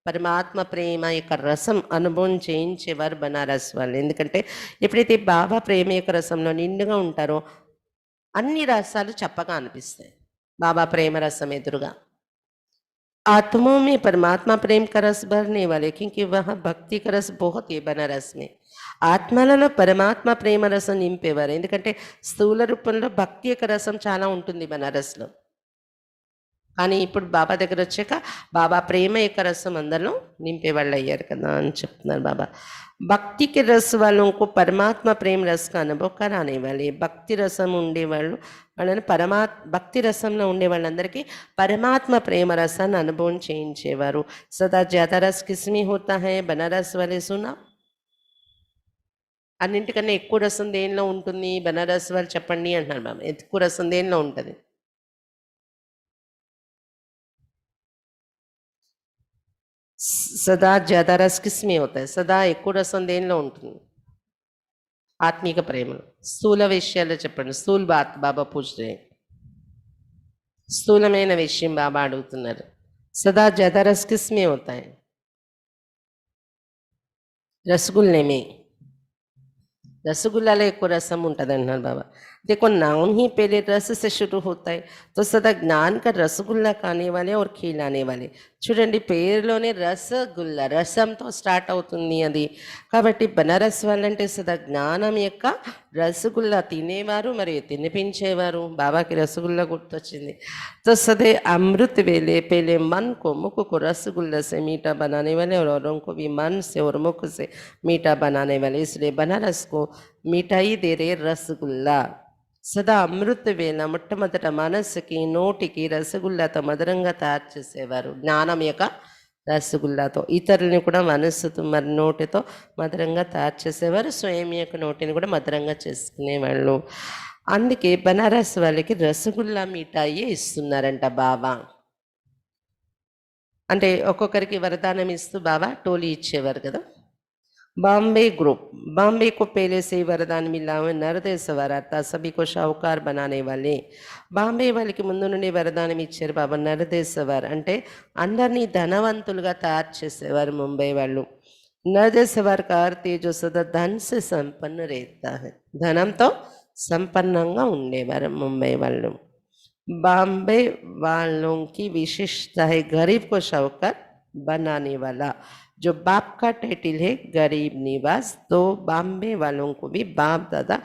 పరమాత్మ ప్రేమ యొక్క రసం అనుభవం చేయించేవారు బనారస్ వాళ్ళు. ఎందుకంటే ఎప్పుడైతే బాబా ప్రేమ యొక్క రసంలో నిండుగా ఉంటారో అన్ని రసాలు చప్పగా అనిపిస్తాయి బాబా ప్రేమ రసం ఎదురుగా. आत्माओं में परमात्मा प्रेम का रस भरने वाले, क्योंकि वहाँ भक्ति का रस बहुत है बनारस में. ఆత్మలలో పరమాత్మ ప్రేమ రసం నింపేవారు. ఎందుకంటే స్థూల రూపంలో భక్తి యొక్క రసం చాలా ఉంటుంది బనారస్లో, కానీ ఇప్పుడు బాబా దగ్గర వచ్చాక బాబా ప్రేమ యొక్క రసం అందరిలో నింపేవాళ్ళు అయ్యారు కదా అని చెప్తున్నారు బాబా. భక్తి के रस वालों को परमात्मा प्रेम रस का अनुभव कराने वाले, భక్తి రసం ఉండేవాళ్ళు వాళ్ళని భక్తి రసంలో ఉండే వాళ్ళందరికీ పరమాత్మ ప్రేమ రసాన్ని అనుభవం చేయించేవారు. సదా జ్యాదా రస్ కిస్మి హోతా హై బనారస్ వాలే సునా? అన్నింటికన్నా ఎక్కువ రసం దేనిలో ఉంటుంది బనారస్ వాళ్ళు చెప్పండి అంటున్నారు బాబా. ఎక్కువ రసం దేనిలో ఉంటుంది? सदा ज्यादा रस किसमें होता है? सदा ఎక్కువ రసం దేనిలో ఉంటుంది? ఆత్మిక ప్రేమలో. స్థూల విషయాలు చెప్పండి. స్థూల్ బాత్ బాబా పూజే, స్థూలమైన విషయం బాబా అడుగుతున్నారు. సదా ज्यादा रस किसमें होता है? रसगुल्ले में, रसगुल्ला ఎక్కువ రసం ఉంటుంది అంటున్నారు బాబా. देखो नाम ही पहले रस से शुरू होता है, तो सदा ज्ञान का रसगुल्ला खाने वाले और खिलाने वाले. చూడండి పేరులోనే రసగుల్లా, రసంతో స్టార్ట్ అవుతుంది అది. కాబట్టి బనారస్ వాళ్ళంటే సదా జ్ఞానం యొక్క రసగుల్లా తినేవారు మరియు తినిపించేవారు. బాబాకి రసగుల్లా గుర్తొచ్చింది. तो सदे अमृत वेले पहले मन को मुख को रसगुल्ला से मीठा बनाने वाले और औरों को भी मन से और मुख से मीठा बनाने वाले, इसलिए बनारस को मिठाई दे रहे रसगुल्ला. సదా అమృత వేళ మొట్టమొదట మనస్సుకి నోటికి రసగుల్లాతో మధురంగా తయారు చేసేవారు. జ్ఞానం యొక్క రసగుల్లాతో ఇతరులని కూడా మనస్సుతో మరి నోటితో మధురంగా తయారు చేసేవారు. స్వయం యొక్క నోటిని కూడా మధురంగా చేసుకునేవాళ్ళు. అందుకే బనారస్ వాళ్ళకి రసగుల్లా మిఠాయి ఇస్తున్నారంట బాబా. అంటే ఒక్కొక్కరికి వరదానం ఇస్తూ బాబా టోలీ ఇచ్చేవారు కదా. बॉम्बे ग्रुप, बॉम्बे को पहले से ही वरदान मिला हुआ नरदे सवार अर्थात सभी को शाहूकार बनाने वाले. బాంబే వాళ్ళకి ముందు నుండి వరదానం ఇచ్చారు బాబా నరదే సవార్ అంటే అందరినీ ధనవంతులుగా తయారు చేసేవారు ముంబై వాళ్ళు. నరదే సవార్ का अर्थ जो सदा धन से संपन्न रहता है, ధనంతో సంపన్నంగా ఉండేవారు ముంబై వాళ్ళు. బాంబే वालों की विशेषता है गरीब को शाहूकार बनाने वाला. जो बाप का टाइटिल है गरीब निवास, तो बॉम्बे वालों को भी बाप दादा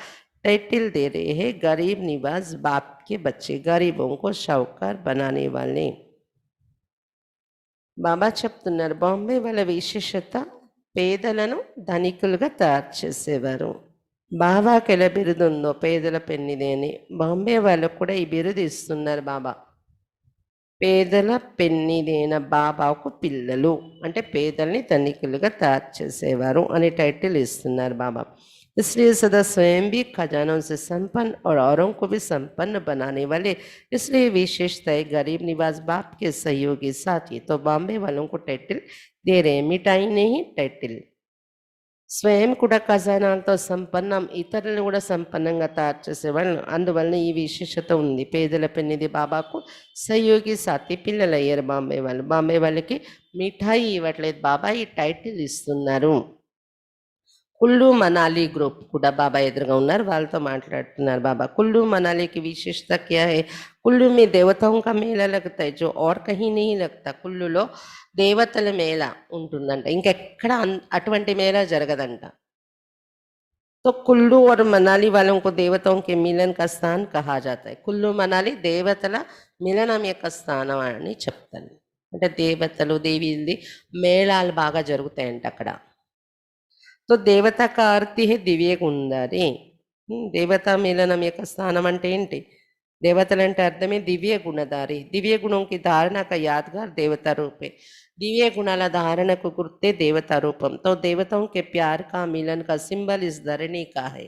टाइटिल दे रहे हैं गरीब निवास, बाप के बच्चे, गरीबों को शाहूकार बनाने वाले. బాబా చెప్తున్నారు బాంబే వాళ్ళ విశేషత పేదలను ధనికులుగా తయారు చేసేవారు. బాబాకి ఎలా బిరుదు ఉందో పేదల పెన్నిది అని, బాంబే వాళ్ళకు కూడా ఈ బిరుదు ఇస్తున్నారు బాబా. పేదల పెన్నిదైన బాబాకు పిల్లలు అంటే పేదల్ని ధనికులుగా తయారు చేసేవారు అనే టైటిల్ ఇస్తున్నారు బాబా. इसलिए सदा स्वयं भी खजानों से संपन्न और औरों को भी संपन्न बनाने वाले, इसलिए विशेषता है गरीब निवास बाप के सहयोगी साथी. तो बॉम्बे वालों को टाइटिल दे रहे हैं, मिठाई नहीं टाइटिल. స్వయం కూడా ఖజానాలతో సంపన్నం, ఇతరులను కూడా సంపన్నంగా తయారు చేసేవాళ్ళు. అందువలన ఈ విశేషత ఉంది. పేదల పెన్నిది బాబాకు సహయోగి సాతి పిల్లలు అయ్యారు బాంబే వాళ్ళు. బాంబే వాళ్ళకి మిఠాయి ఇవ్వట్లేదు బాబా, ఈ టైటిల్ ఇస్తున్నారు. కుల్లు మనాలి గ్రూప్ కూడా బాబా ఎదురుగా ఉన్నారు, వాళ్ళతో మాట్లాడుతున్నారు బాబా। कुल्लू मनाली की विशेषता क्या है? कुल्लू में देवताओं का मेला लगता है जो और कहीं नहीं लगता। కుల్లులో దేవతల మేళ ఉంటుందంట, ఇంకెక్కడ అటువంటి మేళ జరగదంట। तो कुल्लू और मनाली वालों को देवताओं के मिलन का स्थान कहा जाता है। कुल्लू मनाली దేవతల మిలనం యొక్క స్థానం అని చెప్తాను। అంటే దేవతలు దేవీది మేళాలు బాగా జరుగుతాయంట అక్కడ। तो देवता का अर्थ है दिव्य गुंडारी। देवता मिलनम యొక్క స్థానం అంటే ఏంటి? దేవతలంటే అర్థమే దివ్య గుణధారి। దివ్య గుణం की धारणा का यादगार देवता रूप है। दिव्य गुणाల ధారణకు గుర్తే देवता रूपम। तो देवताओं के प्यार का मिलन का सिंबल इस धरणी का है।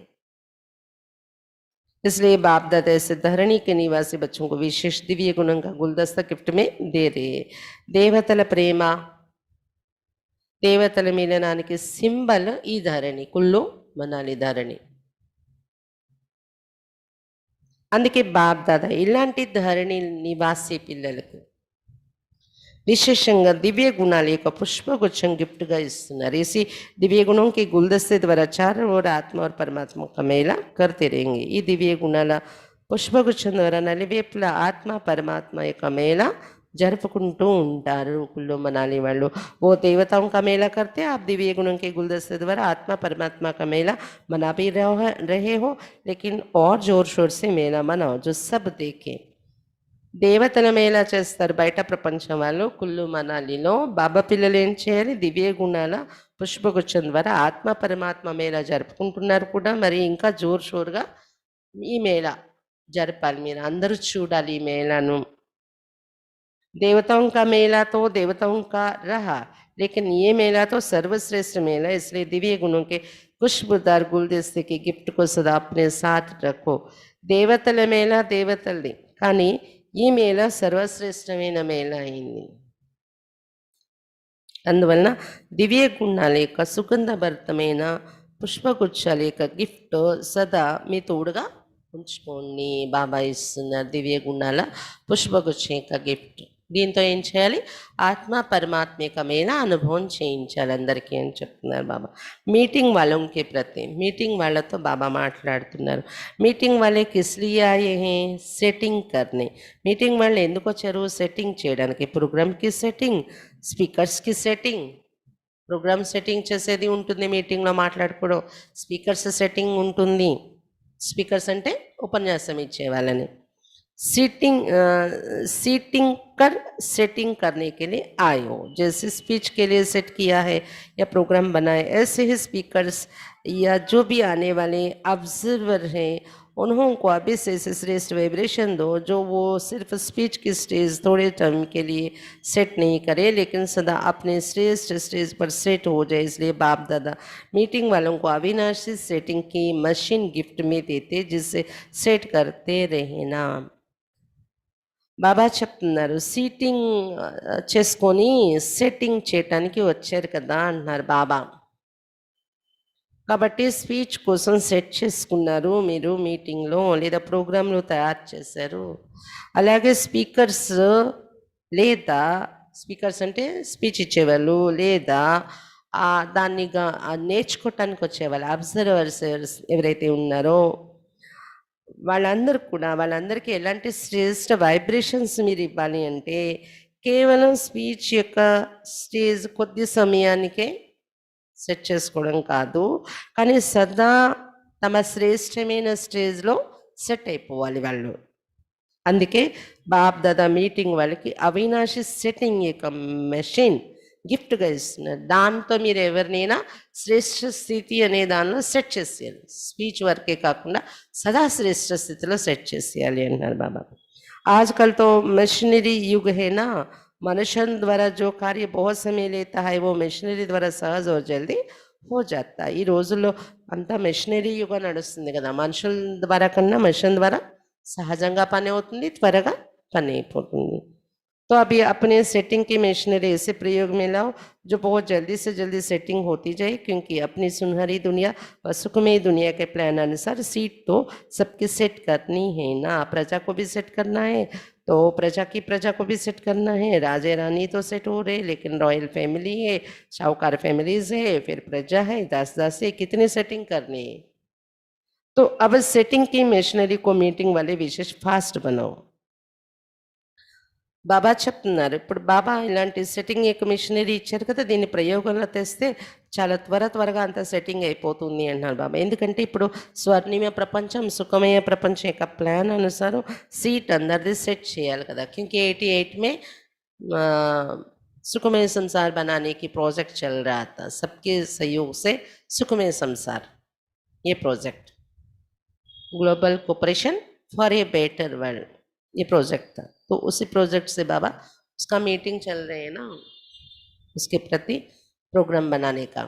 इसलिए बाप दादा ऐसे धरणी के निवासी बच्चों को विशेष दिव्य गुणों का गुलदस्ता गिफ्ट में दे रहे हैं। देवतల ప్రేమ దేవతల మిలనానికి సింబల్ ఈ ధరణి, కుల్లు మనాలి ధరణి। అందుకే బాప్ దాదా ఇలాంటి ధరణి నివాసి పిల్లలకు విశేషంగా దివ్య గుణాల యొక్క పుష్పగుచ్చం గిఫ్ట్గా ఇస్తున్నారు। इसी दिव्य गुणों के गुलदस्ते द्वारा चारों ओर आत्मा और परमात्मा का मेला करते रहेंगे। ఈ దివ్య గుణాల పుష్పగుచ్చం ద్వారా నలువైపుల ఆత్మ పరమాత్మ యొక్క మేళ జరుపుకుంటూ ఉంటారు కుల్లు మనాలి వాళ్ళు। वो देवताओं का मेला करते हैं, आप दिव्य गुणों के गुलदस्ते द्वारा आत्मा परमात्मा का मेला मना भी रहे हो, लेकिन और जोर शोर से मेला मनाओ जो सब देखें। దేవతల మేళా చేస్తారు బయట ప్రపంచం వాళ్ళు, కుల్లు మనాలిలో బాబా పిల్లలు ఏం చేయాలి? దివ్య గుణాల పుష్పగుచ్చం ద్వారా ఆత్మ పరమాత్మ మేళా జరుపుకుంటున్నారు కూడా, మరి ఇంకా జోర్ షోర్గా ఈ మేళా జరపాలి, మీరు అందరూ చూడాలి ఈ మేళాను। देवताओं का मेला तो देवताओं का रहा, लेकिन ये मेला तो सर्वश्रेष्ठ मेला, इसलिए दिव्य गुणों के खुशबूदार गुलदस्ते के गिफ्ट को सदा अपने साथ रखो। దేవతల మేళ దేవతలది, కానీ ఈ మేళ సర్వశ్రేష్టమైన మేళ అయింది। అందువలన దివ్య గుణాల యొక్క సుగంధభరితమైన పుష్పగుచ్చాల యొక్క గిఫ్ట్ సదా మీ తోడుగా ఉంచుకోండి। బాబా ఇస్తున్నారు దివ్య గుణాల పుష్పగుచ్చం యొక్క గిఫ్ట్। దీంతో ఏం చేయాలి? ఆత్మ పరమాత్మ యొక్క మేళ అనుభవం చేయించాలి అందరికీ అని చెప్తున్నారు బాబా। మీటింగ్ వాళ్ళకి ప్రతి మీటింగ్ వాళ్ళతో బాబా మాట్లాడుతున్నారు। మీటింగ్ వాళ్ళే కిస్లియే ఆయే హే? సెట్టింగ్ కర్నే। మీటింగ్ వాళ్ళు ఎందుకు వచ్చారు? సెట్టింగ్ చేయడానికి। ప్రోగ్రామ్కి సెట్టింగ్, స్పీకర్స్కి సెట్టింగ్। ప్రోగ్రామ్ సెట్టింగ్ చేసేది ఉంటుంది, మీటింగ్లో మాట్లాడుకోవడం, స్పీకర్స్ సెట్టింగ్ ఉంటుంది। స్పీకర్స్ అంటే ఉపన్యాసం ఇచ్చే వాళ్ళని। सीटिंग कर सेटिंग करने के लिए आए हो, जैसे स्पीच के लिए सेट किया है या प्रोग्राम बनाए, ऐसे ही स्पीकर्स या जो भी आने वाले ऑब्जर्वर हैं उन्हों को अभी से श्रेष्ठ वाइब्रेशन दो, जो वो सिर्फ स्पीच की स्टेज थोड़े टाइम के लिए सेट नहीं करे, लेकिन सदा अपने श्रेष्ठ स्टेज पर सेट हो जाए। इसलिए बाप दादा मीटिंग वालों को अविनाशी सेटिंग की मशीन गिफ्ट में देते, जिससे सेट करते रहना। బాబా చెప్తున్నారు సీటింగ్ చేసుకొని సెట్టింగ్ చేయటానికి వచ్చారు కదా అంటున్నారు బాబా। కాబట్టి స్పీచ్ కోసం సెట్ చేసుకున్నారు మీరు మీటింగ్లో, లేదా ప్రోగ్రాంలు తయారు చేశారు। అలాగే స్పీకర్స్ లేదా స్పీకర్స్ అంటే స్పీచ్ ఇచ్చేవాళ్ళు, లేదా దాన్ని నేర్చుకోవటానికి వచ్చేవాళ్ళు అబ్జర్వర్స్ ఎవరైతే ఉన్నారో వాళ్ళందరూ కూడా, వాళ్ళందరికీ ఎలాంటి శ్రేష్ఠ వైబ్రేషన్స్ మీరు ఇవ్వాలి అంటే, కేవలం స్పీచ్ యొక్క స్టేజ్ కొద్ది సమయానికే సెట్ చేసుకోవడం కాదు, కానీ సదా తమ శ్రేష్టమైన స్టేజ్లో సెట్ అయిపోవాలి వాళ్ళు। అందుకే బాప్ దాదా మీటింగ్ వాళ్ళకి అవినాశి సెట్టింగ్ యొక్క మెషిన్ గిఫ్ట్గా ఇస్తున్నారు। దాంతో మీరు ఎవరినైనా శ్రేష్ఠ స్థితి అనే దానిలో సెట్ చేసేయాలి, స్పీచ్ వరకే కాకుండా సదా శ్రేష్ఠ స్థితిలో సెట్ చేసేయాలి అంటున్నారు బాబా। आजकल तो मशीनरी युग है ना, मनुष्य द्वारा जो कार्य बहुत समय लेता है वो मशीनरी द्वारा सहज और जल्दी हो जाता है। ఈ రోజుల్లో అంతా మెషినరీ యుగం నడుస్తుంది కదా, మనుషుల ద్వారా కన్నా మెషిన్ ద్వారా సహజంగా పని అవుతుంది, త్వరగా పని అయిపోతుంది। तो अभी अपने सेटिंग की मशीनरी ऐसे प्रयोग में लाओ जो बहुत जल्दी से जल्दी सेटिंग होती जाए, क्योंकि अपनी सुनहरी दुनिया व सुखमय दुनिया के प्लान अनुसार सीट तो सबकी सेट करनी है ना। प्रजा को भी सेट करना है, तो प्रजा को भी सेट करना है। राजे रानी तो सेट हो रहे, लेकिन रॉयल फैमिली है, शाहूकार फैमिलीज है, फिर प्रजा है, दास दासी, कितनी सेटिंग करनी है। तो अब सेटिंग की मशीनरी को मीटिंग वाले विशेष फास्ट बनाओ। బాబా చెప్తున్నారు, ఇప్పుడు బాబా ఇలాంటి సెట్టింగ్ యొక్క మిషనరీ ఇచ్చారు కదా, దీన్ని ప్రయోగంలో తెస్తే చాలా త్వరగా అంత సెట్టింగ్ అయిపోతుంది అంటున్నారు బాబా. ఎందుకంటే ఇప్పుడు స్వర్ణిమ ప్రపంచం, సుఖమయ ప్రపంచం యొక్క ప్లాన్ అనుసారం సీట్ అందరిది సెట్ చేయాలి కదా. क्योंकि 88 में सुखमय संसार बनाने की प्रोजेक्ट चल रहा था, सबके सहयोग से सुखमय संसार, ये project global cooperation for a better world, ये प्रोजेक्ट था. तो उसी प्रोजेक्ट से बाबा उसका मीटिंग चल रहे हैं ना, उसके प्रति प्रोग्राम बनाने का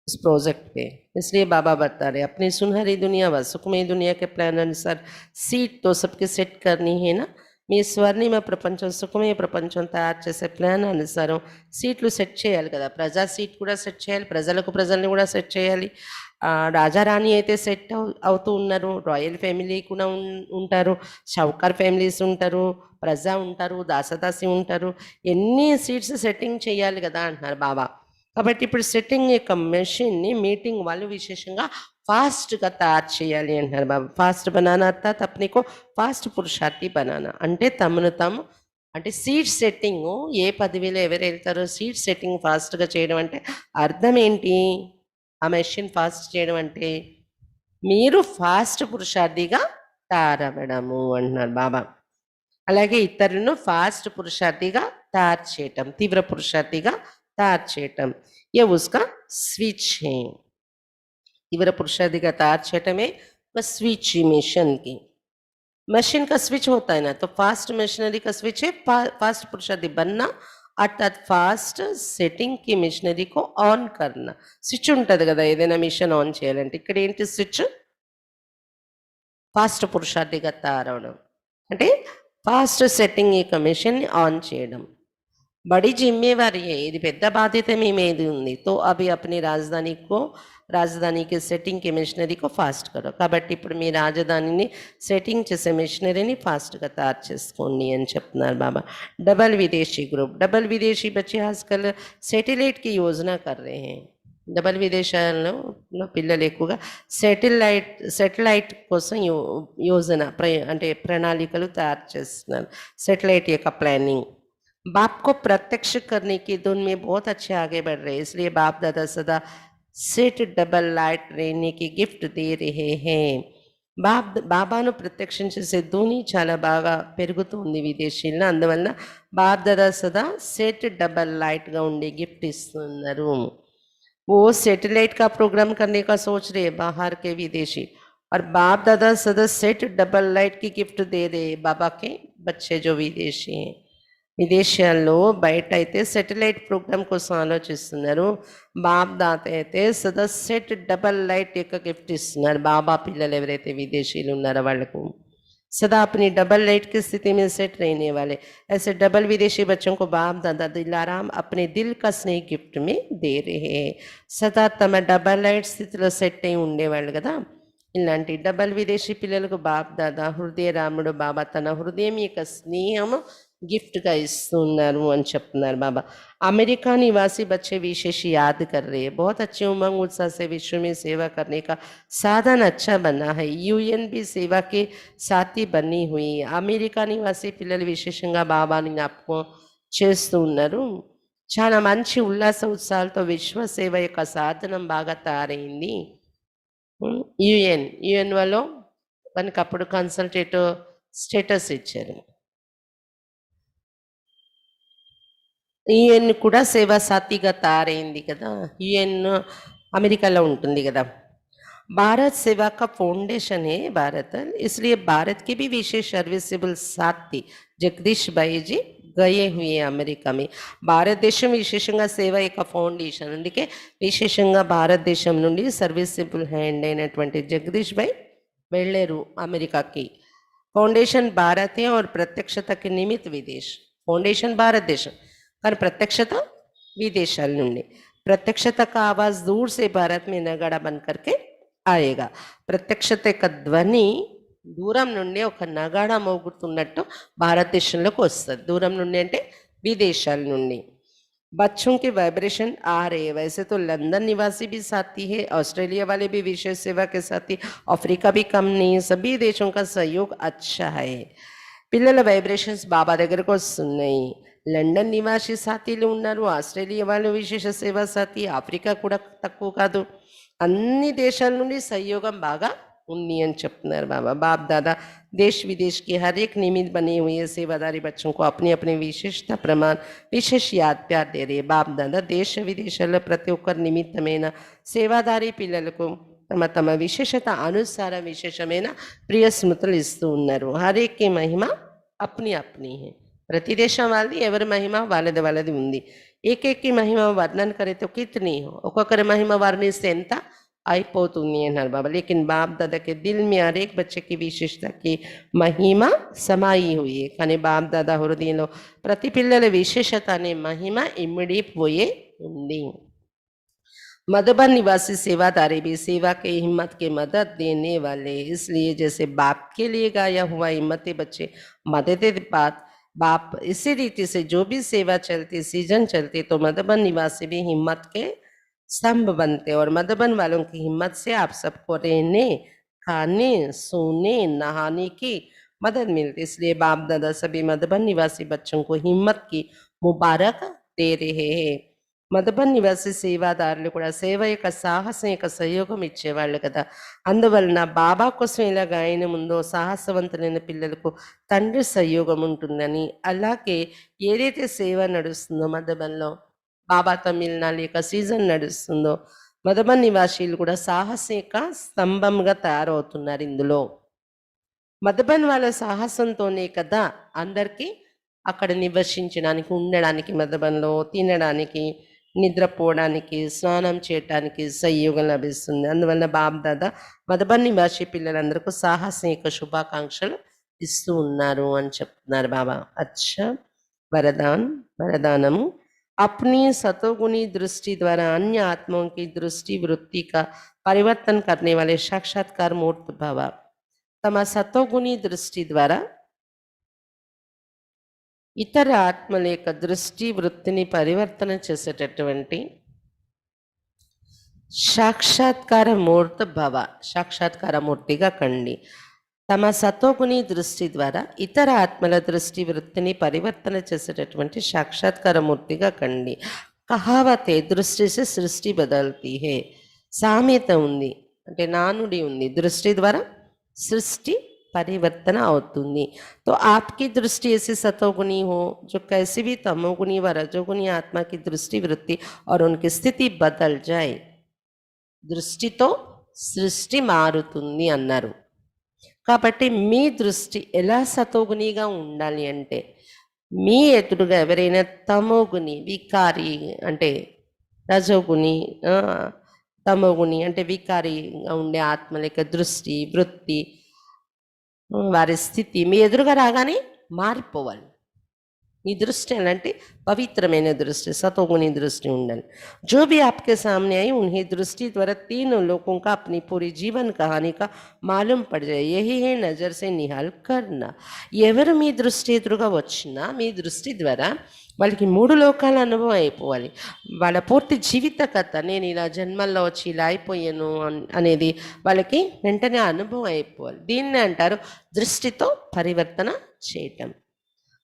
उस प्रोजेक्ट पे. इसलिए बाबा बता रहे अपनी सुनहरी दुनिया व सुखमय दुनिया के प्लान अनुसार सीट तो सबके सेट करनी है ना. మీ స్వర్ణిమ ప్రపంచం, సుఖమయ ప్రపంచం తయారు చేసే ప్లాన్ అనుసారం సీట్లు సెట్ చేయాలి కదా. ప్రజా సీట్ కూడా సెట్ చేయాలి, ప్రజల్ని కూడా సెట్ చేయాలి. రాజారాణి అయితే సెట్ అవుతూ ఉన్నారు, రాయల్ ఫ్యామిలీ కూడా ఉంటారు, షౌకార్ ఫ్యామిలీస్ ఉంటారు, ప్రజా ఉంటారు, దాసదాసి ఉంటారు. ఎన్ని సీట్స్ సెట్టింగ్ చేయాలి కదా అంటున్నారు బాబా. కాబట్టి ఇప్పుడు సెట్టింగ్ యొక్క మెషిన్ని మీటింగ్ వాళ్ళు విశేషంగా ఫాస్ట్గా తయారు చేయాలి అంటున్నారు బాబా. ఫాస్ట్ బనానా అర్థాత్ అప్నికో ఫాస్ట్ పురుషార్థి బనానా అంటే తమను తాము, అంటే సీట్ సెట్టింగ్, ఏ పదవిలో ఎవరు వెళ్తారో సీట్ సెట్టింగ్ ఫాస్ట్గా చేయడం అంటే అర్థం ఏంటి? ఆ మెషిన్ ఫాస్ట్ చేయడం అంటే మీరు ఫాస్ట్ పురుషార్థిగా తయారవ్వడము అంటున్నారు బాబా. అలాగే ఇతరులను ఫాస్ట్ పురుషార్థిగా తయారు చేయటం, తీవ్ర పురుషార్థిగా तैयार చేయటం, ये उसका स्विच है. तीव्र पुरुषार्थी का तैयार చేయటం में बस स्विच मिशन की मशीन का स्विच होता है ना, तो फास्ट मशीनरी का स्विच है फास्ट पुरुषार्थी बनना, अर्थात फास्ट సెట్టింగ్ కి మిషనరీ को ఆన్ करना. స్విచ్ ఉంటుంది కదా ఏదైనా మిషన్ ఆన్ చేయాలంటే, ఇక్కడ ఏంటి స్విచ్? ఫాస్ట్ పురుషార్థిగా తయారవడం అంటే ఫాస్ట్ సెట్టింగ్ యొక్క మిషన్ ని ఆన్ చేయడం. बड़ी जिम्मेवारी है, ఇది పెద్ద బాధ్యత మీ మీద ఉంది. तो अभी अपनी రాజధాని के సెట్టింగ్ की మిషనరీ को फास्ट करो. కాబట్టి ఇప్పుడు మీ రాజధానిని సెట్టింగ్ చేసే మిషనరీని ఫాస్ట్గా తయారు చేసుకోండి అని చెప్తున్నారు బాబా. डबल विदेशी ग्रुप, डबल विदेशी बच्चे आजकल सैटेलाइट की योजना कर रहे हैं. డబల్ విదేశాల్లో పిల్లలు ఎక్కువగా సెటిలైట్ కోసం యోజన అంటే ప్రణాళికలు తయారు చేస్తున్నారు. సెటిలైట్ యొక్క ప్లానింగ్. बाप को प्रत्यक्ष करने की धुन में बहुत अच्छे आगे बढ़ रहे हैं. इसलिए बाप दादा सदा सेट डबल लाइट रहने की गिफ्ट दे रहे हैं. బాబాను ప్రత్యక్షం చేసే ధోని చాలా బాగా పెరుగుతుంది విదేశీల్లో. అందువలన బాప్ దాదా సదా సెట్ డబల్ లైట్గా ఉండే గిఫ్ట్ ఇస్తున్నారు. वो सैटेलाइट का प्रोग्राम करने का सोच रहे हैं बाहर के विदेशी, और बाप दादा सदा सेट डबल लाइट की गिफ्ट दे रहे बाबा के बच्चे जो विदेशी हैं. విదేశాల్లో బయట అయితే సెటిలైట్ ప్రోగ్రామ్ కోసం ఆలోచిస్తున్నారు. బాబ్ దాత అయితే సదా సెట్ డబల్ లైట్ యొక్క గిఫ్ట్ ఇస్తున్నారు. బాబా పిల్లలు ఎవరైతే విదేశీయులు ఉన్నారో వాళ్ళకు सदा अपनी डबल लाइट की स्थिति में सेट रहने वाले ऐसे डबल विदेशी बच्चों को बाप दादा दिलाराम अपने दिल का स्नेह गिफ्ट में दे रहे हैं. सदा తమ డబల్ లైట్ స్థితిలో సెట్ అయి ఉండేవాళ్ళు కదా, ఇలాంటి డబల్ విదేశీ పిల్లలకు బాప్ దాదా హృదయ రాముడు బాబా తన హృదయం యొక్క స్నేహము गिफ्टగా ఇస్తున్నారు అని చెప్తున్నారు బాబా. अमेरिका निवासी बच्चे विशेष याद कर रहे हैं. बहुत अच्छे उमंग उत्साह से विश्व में सेवा करने का साधन अच्छा बना है. यूएन भी सेवा के साथी बनी हुई. अमेरिका निवासी పిల్లలు విశేషంగా బాబాని జ్ఞాపకం చేస్తూ ఉన్నారు. చాలా మంచి ఉల్లాస ఉత్సాహాలతో విశ్వ సేవ యొక్క సాధనం బాగా తయారైంది. యుఎన్ వాళ్ళు మనకి అప్పుడు కన్సల్టేటివ్ స్టేటస్ ఇచ్చారు. యుఎన్ కూడా సేవా సాథీగా తయారైంది కదా. యుఎన్ అమెరికాలో ఉంటుంది కదా. भारत सेवा का फाउंडेशन है भारत, इसलिए भारत के भी विशेष सर्विसेबल साथी जगदीश भाई जी गए हुए अमेरिका में. భారతదేశం విశేషంగా సేవ యొక్క ఫౌండేషన్, అందుకే విశేషంగా భారతదేశం నుండి సర్వీసబుల్ హ్యాండ్ అయినటువంటి జగదీష్ భాయ్ వెళ్ళారు అమెరికాకి. ఫౌండేషన్ భారత్ है और ప్రత్యక్షత के निमित्त विदेश. ఫౌండేషన్ భారతదేశం కానీ ప్రత్యక్షత విదేశాల నుండి. ప్రత్యక్షత का आवाज दूर से भारत में नगाड़ा बन करके आएगा. प्रत्यक्षता का ध्वनि దూరం నుండి ఒక నగాడా మోగుతున్నట్టు భారతదేశంలోకి వస్తుంది. దూరం నుండి అంటే విదేశాల నుండి. बच्चों के वाइब्रेशन आ रहे हैं। वैसे तो लंदन निवासी भी साथी है, ऑस्ट्रेलिया वाले भी विशेष सेवा के साथी, अफ्रीका भी कम नहीं है, सभी देशों का सहयोग अच्छा है. పిల్లల వైబ్రేషన్స్ బాబా దగ్గరకు వస్తున్నాయి. లండన్ నివాసి సాథీలు ఉన్నారు, ఆస్ట్రేలియా వాళ్ళు విశేష సేవా సాథీ, ఆఫ్రికా కూడా తక్కువ కాదు. అన్ని దేశాల నుండి సహయోగం బాగా ఉంది అని చెప్తున్నారు బాబా. బాప్ దాदा देश विदेश के हर एक निमित्त बने हुए सेवादारी बच्चों को अपनी अपनी विशेषता प्रमाण विशेष याद प्यार दे रहे. బాప్ దాदा దేశ విదేశాల్లో ప్రతి ఒక్కరి నిమిత్తమైన సేవాదారి పిల్లలకు తమ తమ విశేషత అనుసార విశేషమైన ప్రియ స్మృతులు ఇస్తూ ఉన్నారు. హరేక్ మహిమ అప్ని అప్ని హే. ప్రతి దేశం వాళ్ళది ఎవరి మహిమ వాళ్ళది వాళ్ళది ఉంది. ఏకేకి మహిమ వర్ణన కరితే కితని ఒక్కొక్కరి మహిమ వర్ణిస్తే ఎంత అయిపోతుంది అన్నారు బాబా. లేकिन बाप दादा के दिल में हर एक बच्चे की विशेषता की महिमा समाई हुई है. కానీ బాప్ దాదా హృదయంలో ప్రతి పిల్లల విశేషత అనే మహిమ ఇమిడిపోయే ఉంది. मधुबन निवासी सेवादारी भी सेवा के हिम्मत के मदद देने वाले, इसलिए जैसे बाप के लिए गाया हुआ हिम्मत बच्चे मदद बात बाप इसी रीति से जो भी सेवा चलती सीजन चलती तो मधुबन निवासी भी हिम्मत के स्तंभ बनते और मधुबन वालों की हिम्मत से आप सबको रहने खाने सोने नहाने की मदद मिलती. इसलिए बाप दादा सभी मधुबन निवासी बच्चों को हिम्मत की मुबारक दे रहे हैं. మధుబన్ నివాసి సేవాదారులు కూడా సేవ యొక్క సాహసం యొక్క సహయోగం ఇచ్చేవాళ్ళు కదా. అందువలన బాబా కోసం ఇలా గాయన ముందో సాహసవంతులైన పిల్లలకు తండ్రి సహయోగం ఉంటుందని, అలాగే ఏదైతే సేవ నడుస్తుందో మధుబన్లో బాబాతో మిలనాలి యొక్క సీజన్ నడుస్తుందో మధుబన్ నివాసీలు కూడా సాహసం యొక్క స్తంభంగా తయారవుతున్నారు. ఇందులో మధుబన్ వాళ్ళ సాహసంతోనే కదా అందరికీ అక్కడ నివసించడానికి ఉండడానికి మధుబన్లో తినడానికి నిద్రపోవడానికి స్నానం చేయడానికి సహయోగం లభిస్తుంది. అందువల్ల బాప్ దాదా మధుబన్ నివాసి పిల్లలందరికీ సాహసం యొక్క శుభాకాంక్షలు ఇస్తూ ఉన్నారు అని చెప్తున్నారు బాబా. అచ్చా వరదానము अपनी सतोगुणी दृष्टि द्वारा अन्य आत्माओं की दृष्टि वृत्ति का परिवर्तन करने वाले साक्षात्कार मूर्त भव. तम सतोगुणी दृष्टि द्वारा ఇతర ఆత్మల యొక్క దృష్టి వృత్తిని పరివర్తన చేసేటటువంటి సాక్షాత్కార మూర్త భవ, సాక్షాత్కార మూర్తిగా కండి. తమ సతోగుణి దృష్టి ద్వారా ఇతర ఆత్మల దృష్టి వృత్తిని పరివర్తన చేసేటటువంటి సాక్షాత్కార మూర్తిగా కండి. కహావతే దృష్టి సే సృష్టి బదల్తీ హే. సామెత ఉంది అంటే నానుడి ఉంది, దృష్టి ద్వారా సృష్టి परिवर्तन అవుతుంది. तो आपकी दृष्टि ऐसी सतोगुणी हो जो कैसी भी तमोगुणी व रजोगुणी आत्मा की दृष्टि वृत्ति और उनकी स्थिति बदल जाए. దృష్టితో సృష్టి మారుతుంది అన్నారు. కాబట్టి మీ దృష్టి ఎలా సతోగుణిగా ఉండాలి అంటే మీ ఎదురుగా ఎవరైనా తమోగుణి వికారి అంటే రజోగుణి తమోగుణి అంటే వికారిగా ఉండే ఆత్మల యొక్క దృష్టి వృత్తి వారి స్థితి మీ ఎదురుగా రాగానే మారిపోవాలి. మీ దృష్టి అంటే పవిత్రమైన దృష్టి సతోగుణి దృష్టి ఉండాలి. जो भी आपके सामने आई उन्हें दृष्टि द्वारा तीनों लोगों का अपनी पूरी जीवन कहानी का मालूम पड़ जाए. यही है नजर से निहाल करना. ఎవరు మీ దృష్టి ఎదురుగా వచ్చినా మీ దృష్టి ద్వారా వాళ్ళకి మూడు లోకాల అనుభవం అయిపోవాలి. వాళ్ళ పూర్తి జీవిత కథ నేను ఇలా జన్మల్లో వచ్చి ఇలా అయిపోయాను అనేది వాళ్ళకి వెంటనే అనుభవం అయిపోవాలి. దీన్ని అంటారు దృష్టితో పరివర్తన చేయటం.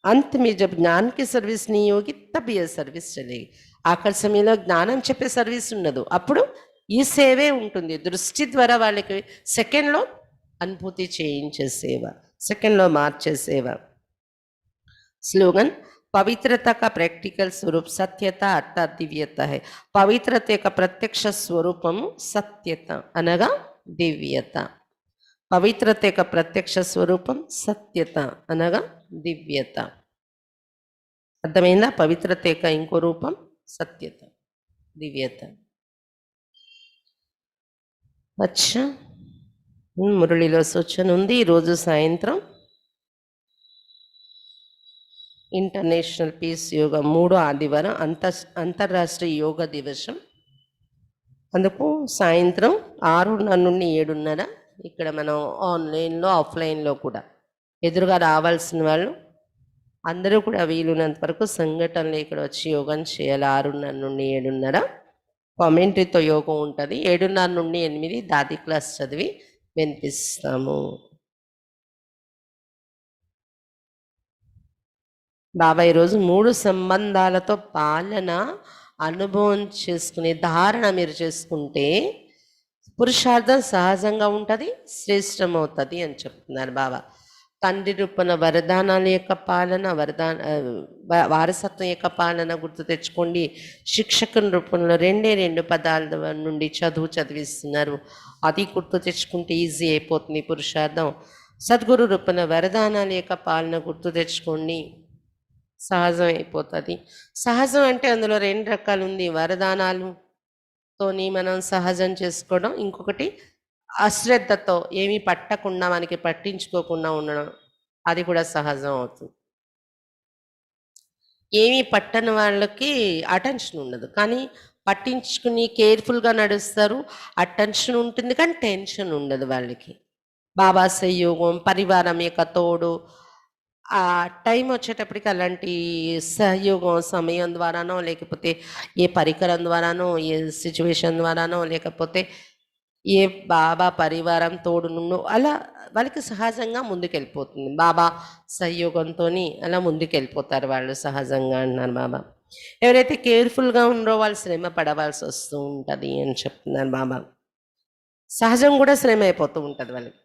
अंत में जब ज्ञान की सर्विस नहीं होगी तब यह सर्विस चलेगी. ఆఖరి సమయంలో జ్ఞానం చెప్పే సర్వీస్ ఉండదు, అప్పుడు ఈ సేవే ఉంటుంది. దృష్టి ద్వారా వాళ్ళకి సెకండ్లో అనుభూతి చేయించే సేవ, సెకండ్లో మార్చే సేవ. స్లోగన్ पवित्रता का प्रैक्टिकल स्वरूप सत्यता अर्थात दिव्यता है. पवित्रता యొక్క ప్రత్యక్ష స్వరూపము సత్యత అనగా దివ్యత. పవిత్రత యొక్క ప్రత్యక్ష స్వరూపం సత్యత అనగా దివ్యత. అర్థమైందా? పవిత్రత యొక్క ఇంకో రూపం సత్యత దివ్యత. అచ్చా మురళిలో సూచన ఉంది. ఈరోజు సాయంత్రం ఇంటర్నేషనల్ పీస్ యోగా 3వ ఆదివారం అంతర్రాష్ట్రీయ యోగా దివసం. అందుకు సాయంత్రం 6:30 నుండి 7:30 ఇక్కడ మనం ఆన్లైన్లో ఆఫ్లైన్లో కూడా ఎదురుగా రావాల్సిన వాళ్ళు అందరూ కూడా వీలున్నంత వరకు సంఘటనలు ఇక్కడ వచ్చి యోగం చేయాలి. 6:30 నుండి 7:30 కామెంటరీతో యోగం ఉంటుంది. 7:30 నుండి 8 దాది క్లాస్ చదివి వినిపిస్తాము. బాబా ఈరోజు 3 సంబంధాలతో పాలన అనుభవం చేసుకునే ధారణ మీరు చేసుకుంటే పురుషార్థం సహజంగా ఉంటుంది, శ్రేష్టమవుతుంది అని చెప్తున్నారు బాబా. తండ్రి రూపణ వరదానాల యొక్క పాలన, వారసత్వం యొక్క పాలన గుర్తు తెచ్చుకోండి. శిక్షకుని రూపంలో 2 పదాల నుండి చదువు చదివిస్తున్నారు. అది గుర్తు తెచ్చుకుంటే ఈజీ అయిపోతుంది పురుషార్థం. సద్గురు రూపణ వరదానాల యొక్క పాలన గుర్తు తెచ్చుకోండి, సహజం అయిపోతుంది. సహజం అంటే అందులో 2 రకాలు ఉంది. వరదానాలుతోని మనం సహజం చేసుకోవడం, ఇంకొకటి అశ్రద్ధతో ఏమీ పట్టకుండా మనకి పట్టించుకోకుండా ఉండడం, అది కూడా సహజం అవుతుంది. ఏమీ పట్టని వాళ్ళకి అటెన్షన్ ఉండదు, కానీ పట్టించుకుని కేర్ఫుల్గా నడుస్తారు. అటెన్షన్ ఉంటుంది కానీ టెన్షన్ ఉండదు వాళ్ళకి. బాబా సహయోగం, పరివారం యొక్క తోడు, ఆ టైం వచ్చేటప్పటికి అలాంటి సహయోగం సమయం ద్వారానో, లేకపోతే ఏ పరికరం ద్వారానో, ఏ సిచ్యువేషన్ ద్వారానో, లేకపోతే ఏ బాబా పరివారం తోడు నుండి అలా వాళ్ళకి సహజంగా ముందుకెళ్ళిపోతుంది. బాబా సహయోగంతో అలా ముందుకెళ్ళిపోతారు వాళ్ళు సహజంగా అంటున్నారు బాబా. ఎవరైతే కేర్ఫుల్గా ఉండరో వాళ్ళు శ్రమ పడవలసి వస్తూ ఉంటుంది అని చెప్తున్నారు బాబా. సహజం కూడా శ్రమ అయిపోతూ ఉంటుంది వాళ్ళకి.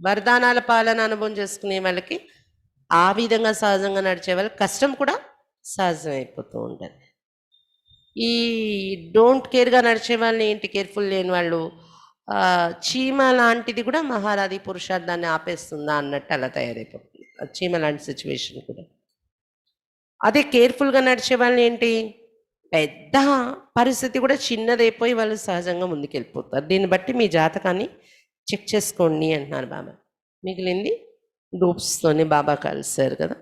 వరదానాల పాలన అనుభవం చేసుకునే వాళ్ళకి ఆ విధంగా సహజంగా నడిచే వాళ్ళకి కష్టం కూడా సహజం అయిపోతూ ఉంటుంది. ఈ డోంట్ కేర్గా నడిచే వాళ్ళని, ఏంటి కేర్ఫుల్ లేని వాళ్ళు, చీమ లాంటిది కూడా మహారాధి పురుషార్థాన్ని ఆపేస్తుందా అన్నట్టు అలా తయారైపోతుంది. చీమ లాంటి సిచ్యువేషన్ కూడా. అదే కేర్ఫుల్గా నడిచే వాళ్ళని ఏంటి, పెద్ద పరిస్థితి కూడా చిన్నదైపోయి వాళ్ళు సహజంగా ముందుకెళ్ళిపోతారు. దీన్ని బట్టి మీ జాతకాన్ని చెక్ చేసుకోండి అంటున్నారు బాబా. మిగిలింది గ్రూప్స్తోనే బాబా కలిశారు కదా.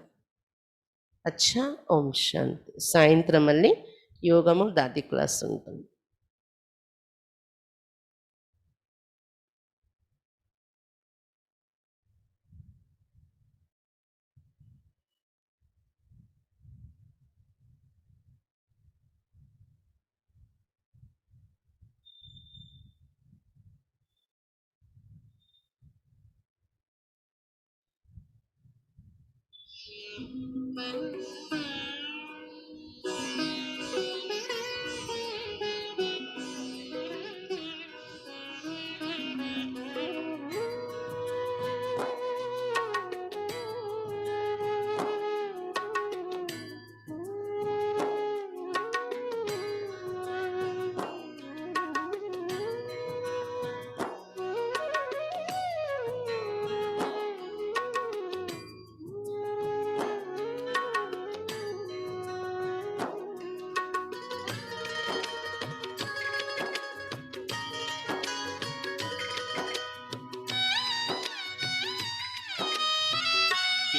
అచ్చా, ఓం శాంతి. సాయంత్రం మళ్ళీ యోగము దాది క్లాస్ ఉంటుంది.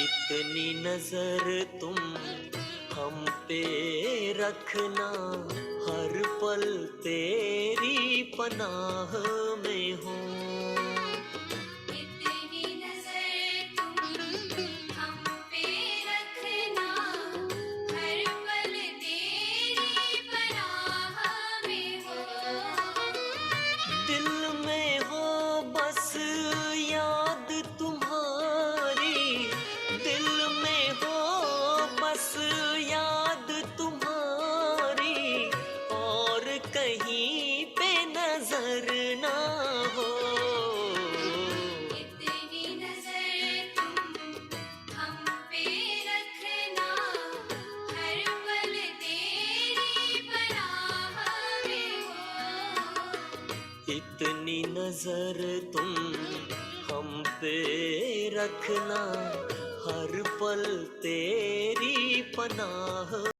इतनी नजर तुम हम पे रखना, हर पल तेरी पनाह में हो। इतनी नजर तुम हम पे रखना, हर पल तेरी पनाह में हो। दिल में हो बस याद तुम्हारी, दिल में हो बस याद तुम्हारी, और कहीं पे नजर ना हो। इतनी नजर तुम हम पे रखना, हर पल तेरी पनाह में हो। इतनी नजर तुम हम पे रखना, हर पल तेरी पनाह